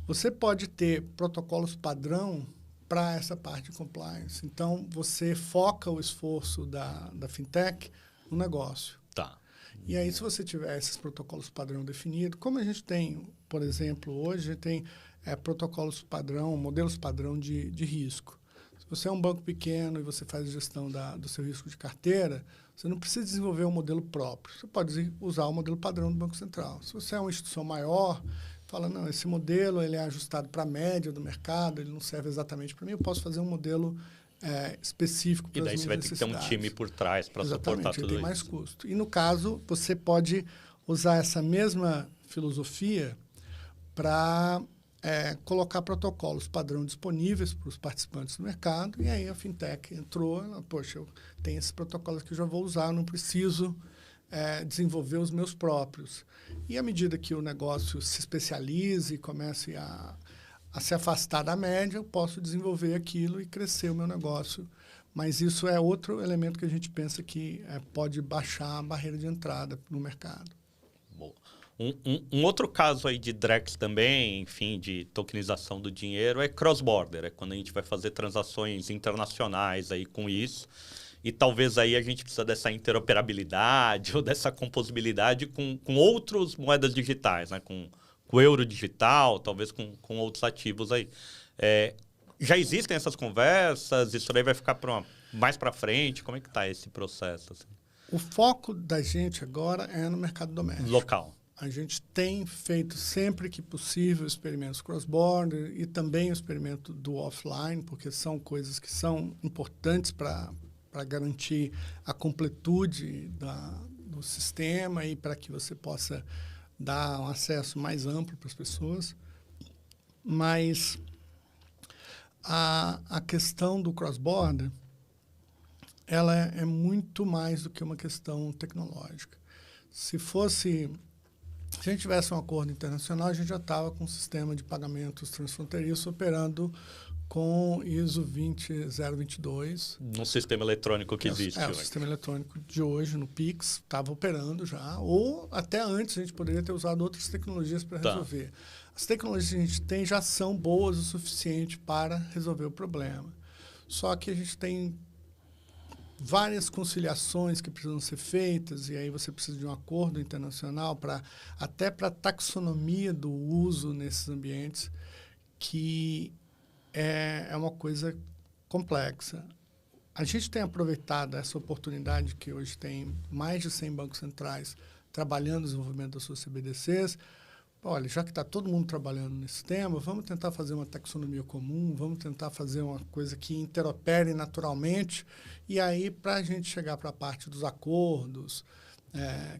Você pode ter protocolos padrão para essa parte de compliance. Então, você foca o esforço da fintech no negócio. Tá. E aí, se você tiver esses protocolos padrão definidos, como a gente tem, por exemplo, hoje, a gente tem protocolos padrão, modelos padrão de risco. Se você é um banco pequeno e você faz a gestão do seu risco de carteira, você não precisa desenvolver um modelo próprio. Você pode usar o modelo padrão do Banco Central. Se você é uma instituição maior, fala, não, esse modelo ele é ajustado para a média do mercado, ele não serve exatamente para mim, eu posso fazer um modelo específico para as minhas necessidades. E daí você vai ter que ter um time por trás para suportar tudo isso. Tem mais custo. E, no caso, você pode usar essa mesma filosofia para colocar protocolos padrão disponíveis para os participantes do mercado, e aí a fintech entrou, poxa, eu tenho esses protocolos que eu já vou usar, eu não preciso desenvolver os meus próprios. E à medida que o negócio se especialize e comece a se afastar da média, eu posso desenvolver aquilo e crescer o meu negócio. Mas isso é outro elemento que a gente pensa que pode baixar a barreira de entrada no mercado. Boa. Um outro caso aí de Drex também, enfim, de tokenização do dinheiro é cross-border. É quando a gente vai fazer transações internacionais aí com isso. E talvez aí a gente precisa dessa interoperabilidade ou dessa composibilidade com outras moedas digitais, né? Com o euro digital, talvez com outros ativos aí. Já existem essas conversas? Isso daí vai ficar mais para frente? Como é que está esse processo? Assim? O foco da gente agora é no mercado doméstico. Local. A gente tem feito sempre que possível experimentos cross-border e também o experimento do offline, porque são coisas que são importantes para garantir a completude do sistema e para que você possa dar um acesso mais amplo para as pessoas. Mas a questão do cross-border, ela é muito mais do que uma questão tecnológica. Se a gente tivesse um acordo internacional, a gente já estava com um sistema de pagamentos transfronteiriços operando com ISO 20022. No sistema eletrônico que existe. O sistema eletrônico de hoje, no Pix, estava operando já. Ou até antes a gente poderia ter usado outras tecnologias para resolver. As tecnologias que a gente tem já são boas o suficiente para resolver o problema. Só que a gente tem várias conciliações que precisam ser feitas, e aí você precisa de um acordo internacional até para a taxonomia do uso nesses ambientes, que é uma coisa complexa. A gente tem aproveitado essa oportunidade que hoje tem mais de 100 bancos centrais trabalhando no desenvolvimento das suas CBDCs. Olha, já que está todo mundo trabalhando nesse tema, vamos tentar fazer uma taxonomia comum, vamos tentar fazer uma coisa que interopere naturalmente, e aí, para a gente chegar para a parte dos acordos,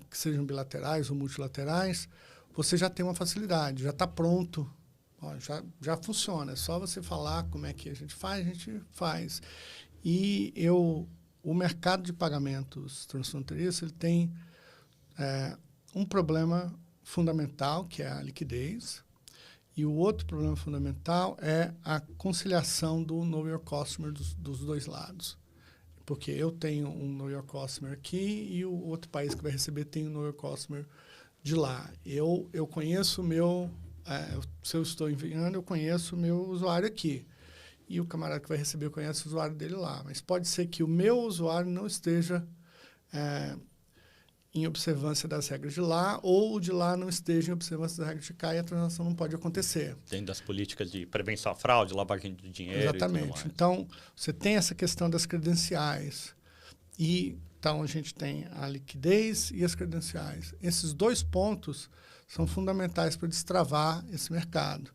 que sejam bilaterais ou multilaterais, você já tem uma facilidade, já está pronto, já funciona, é só você falar como é que a gente faz. E o mercado de pagamentos transfronteiriços ele tem um problema fundamental, que é a liquidez, e o outro problema fundamental é a conciliação do Know Your Customer dos dois lados. Porque eu tenho um Know Your Customer aqui e o outro país que vai receber tem um Know Your Customer de lá. Eu conheço o meu... se eu estou enviando, eu conheço o meu usuário aqui. E o camarada que vai receber conhece o usuário dele lá. Mas pode ser que o meu usuário não esteja em observância das regras de lá, ou o de lá não esteja em observância das regras de cá, e a transação não pode acontecer. Dentro das políticas de prevenção à fraude, lavagem de dinheiro. Exatamente. E tudo mais. Então, você tem essa questão das credenciais. Então, a gente tem a liquidez e as credenciais. Esses dois pontos são fundamentais para destravar esse mercado.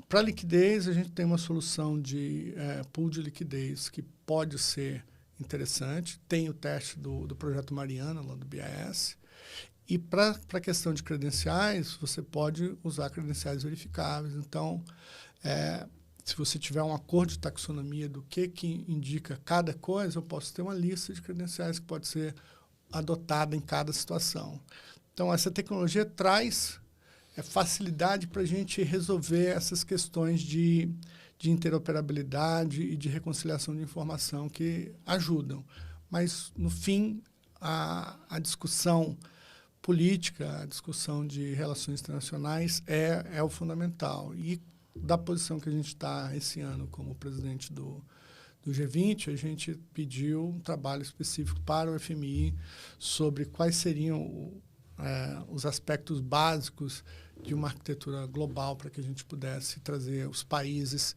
Para a liquidez, a gente tem uma solução de pool de liquidez que pode ser interessante. Tem o teste do projeto Mariana, lá do BIS. E para a questão de credenciais, você pode usar credenciais verificáveis. Então, se você tiver um acordo de taxonomia do que indica cada coisa, eu posso ter uma lista de credenciais que pode ser adotada em cada situação. Então, essa tecnologia traz facilidade para a gente resolver essas questões de interoperabilidade e de reconciliação de informação que ajudam. Mas, no fim, a discussão política, a discussão de relações internacionais é o fundamental. E da posição que a gente está esse ano como presidente do G20, a gente pediu um trabalho específico para o FMI sobre quais seriam os aspectos básicos de uma arquitetura global para que a gente pudesse trazer os países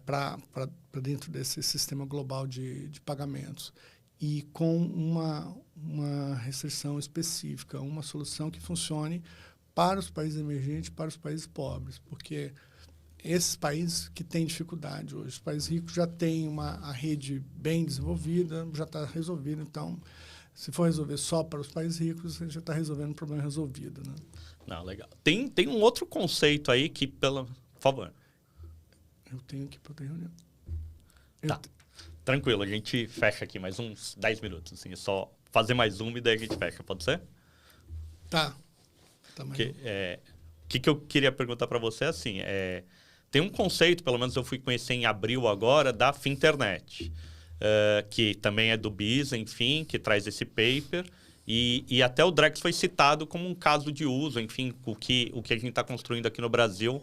para dentro desse sistema global de pagamentos. E com uma restrição específica, uma solução que funcione para os países emergentes, para os países pobres, porque esses países que têm dificuldade hoje, os países ricos já têm a rede bem desenvolvida, já está resolvida, então, se for resolver só para os países ricos, você já está resolvendo um problema resolvido, né? Não, legal. Tem um outro conceito aí que, por favor. Eu tenho que ir para outra reunião. Tá. Tranquilo, a gente fecha aqui mais uns 10 minutos. Assim, é só fazer mais uma e daí a gente fecha, pode ser? Tá. O que eu queria perguntar para você é assim, tem um conceito, pelo menos eu fui conhecer em abril agora, da Finternet, que também é do BIS, enfim, que traz esse paper, e até o Drex foi citado como um caso de uso, enfim, o que a gente está construindo aqui no Brasil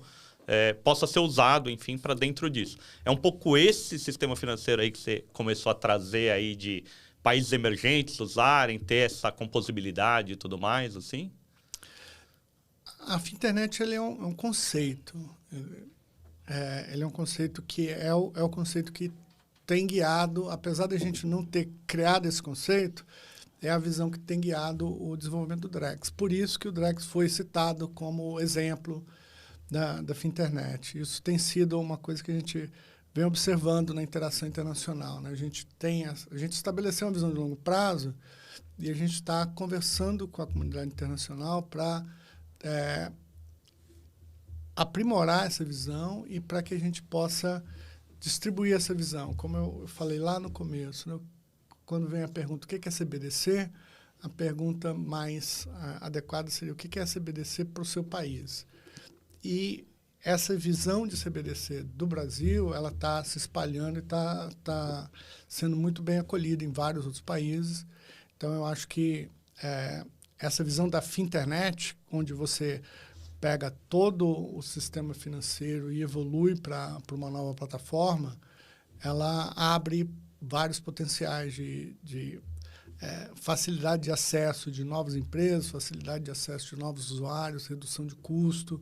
possa ser usado, enfim, para dentro disso. É um pouco esse sistema financeiro aí que você começou a trazer aí de países emergentes usarem, ter essa composibilidade e tudo mais, assim? A Finternet ele é um conceito. Ele é um conceito que é o conceito que tem guiado, apesar de a gente não ter criado esse conceito, é a visão que tem guiado o desenvolvimento do Drex. Por isso que o Drex foi citado como exemplo da Finternet. Isso tem sido uma coisa que a gente vem observando na interação internacional, né? A gente estabeleceu uma visão de longo prazo e a gente está conversando com a comunidade internacional para aprimorar essa visão e para que a gente possa distribuir essa visão. Como eu falei lá no começo, né? Quando vem a pergunta o que é CBDC, a pergunta mais adequada seria o que é CBDC para o seu país. E essa visão de CBDC do Brasil, ela está se espalhando e está sendo muito bem acolhida em vários outros países. Então, eu acho que essa visão da Finternet, onde você pega todo o sistema financeiro e evolui para uma nova plataforma, ela abre vários potenciais de facilidade de acesso de novas empresas, facilidade de acesso de novos usuários, redução de custo.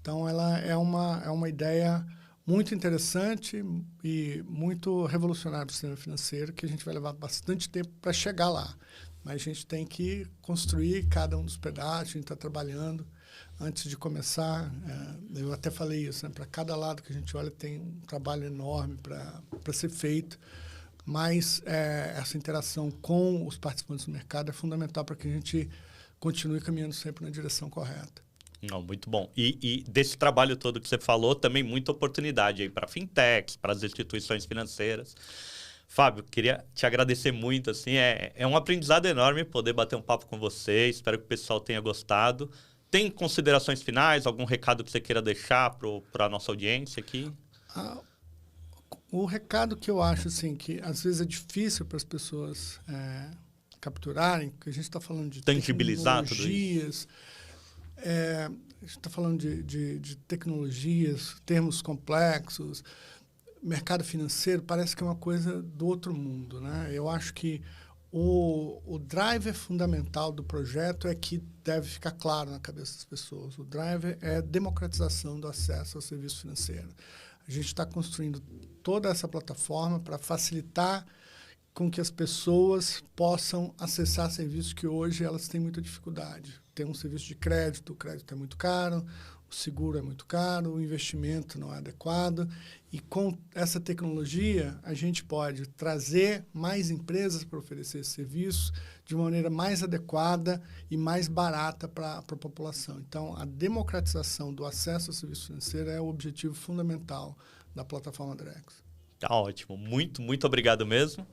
Então, ela é uma ideia muito interessante e muito revolucionária para o sistema financeiro, que a gente vai levar bastante tempo para chegar lá. Mas a gente tem que construir cada um dos pedaços, a gente está trabalhando. Antes de começar, eu até falei isso, né? Para cada lado que a gente olha tem um trabalho enorme para ser feito, mas essa interação com os participantes do mercado é fundamental para que a gente continue caminhando sempre na direção correta. Não, muito bom. E desse trabalho todo que você falou, também muita oportunidade aí para fintechs, para as instituições financeiras. Fábio, queria te agradecer muito. Assim, é um aprendizado enorme poder bater um papo com você. Espero que o pessoal tenha gostado. Tem considerações finais? Algum recado que você queira deixar para a nossa audiência aqui? O recado que eu acho assim, que às vezes é difícil para as pessoas capturarem, porque a gente está falando de tangibilizar tudo isso. A gente está falando de tecnologias, termos complexos, mercado financeiro, parece que é uma coisa do outro mundo, né? Eu acho que o driver fundamental do projeto é que deve ficar claro na cabeça das pessoas. O driver é a democratização do acesso ao serviço financeiro. A gente está construindo toda essa plataforma para facilitar com que as pessoas possam acessar serviços que hoje elas têm muita dificuldade. Tem um serviço de crédito, o crédito é muito caro, o seguro é muito caro, o investimento não é adequado. E com essa tecnologia, a gente pode trazer mais empresas para oferecer esse serviço de maneira mais adequada e mais barata para a população. Então, a democratização do acesso ao serviço financeiro é o objetivo fundamental da plataforma Drex. Tá ótimo. Muito, muito obrigado mesmo.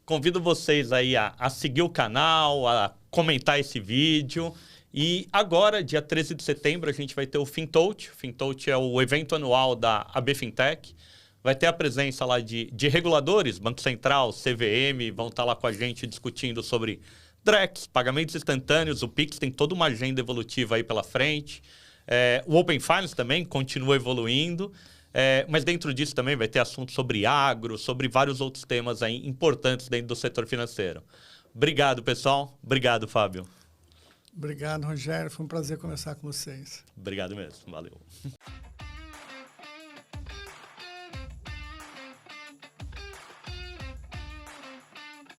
Convido vocês aí a seguir o canal, a comentar esse vídeo. E agora, dia 13 de setembro, a gente vai ter o FinTouch. O FinTouch é o evento anual da AB Fintech. Vai ter a presença lá de reguladores, Banco Central, CVM, vão estar lá com a gente discutindo sobre Drex, pagamentos instantâneos. O Pix tem toda uma agenda evolutiva aí pela frente. O Open Finance também continua evoluindo. Mas dentro disso também vai ter assuntos sobre agro, sobre vários outros temas aí importantes dentro do setor financeiro. Obrigado, pessoal. Obrigado, Fábio. Obrigado, Rogério. Foi um prazer conversar com vocês. Obrigado mesmo. Valeu.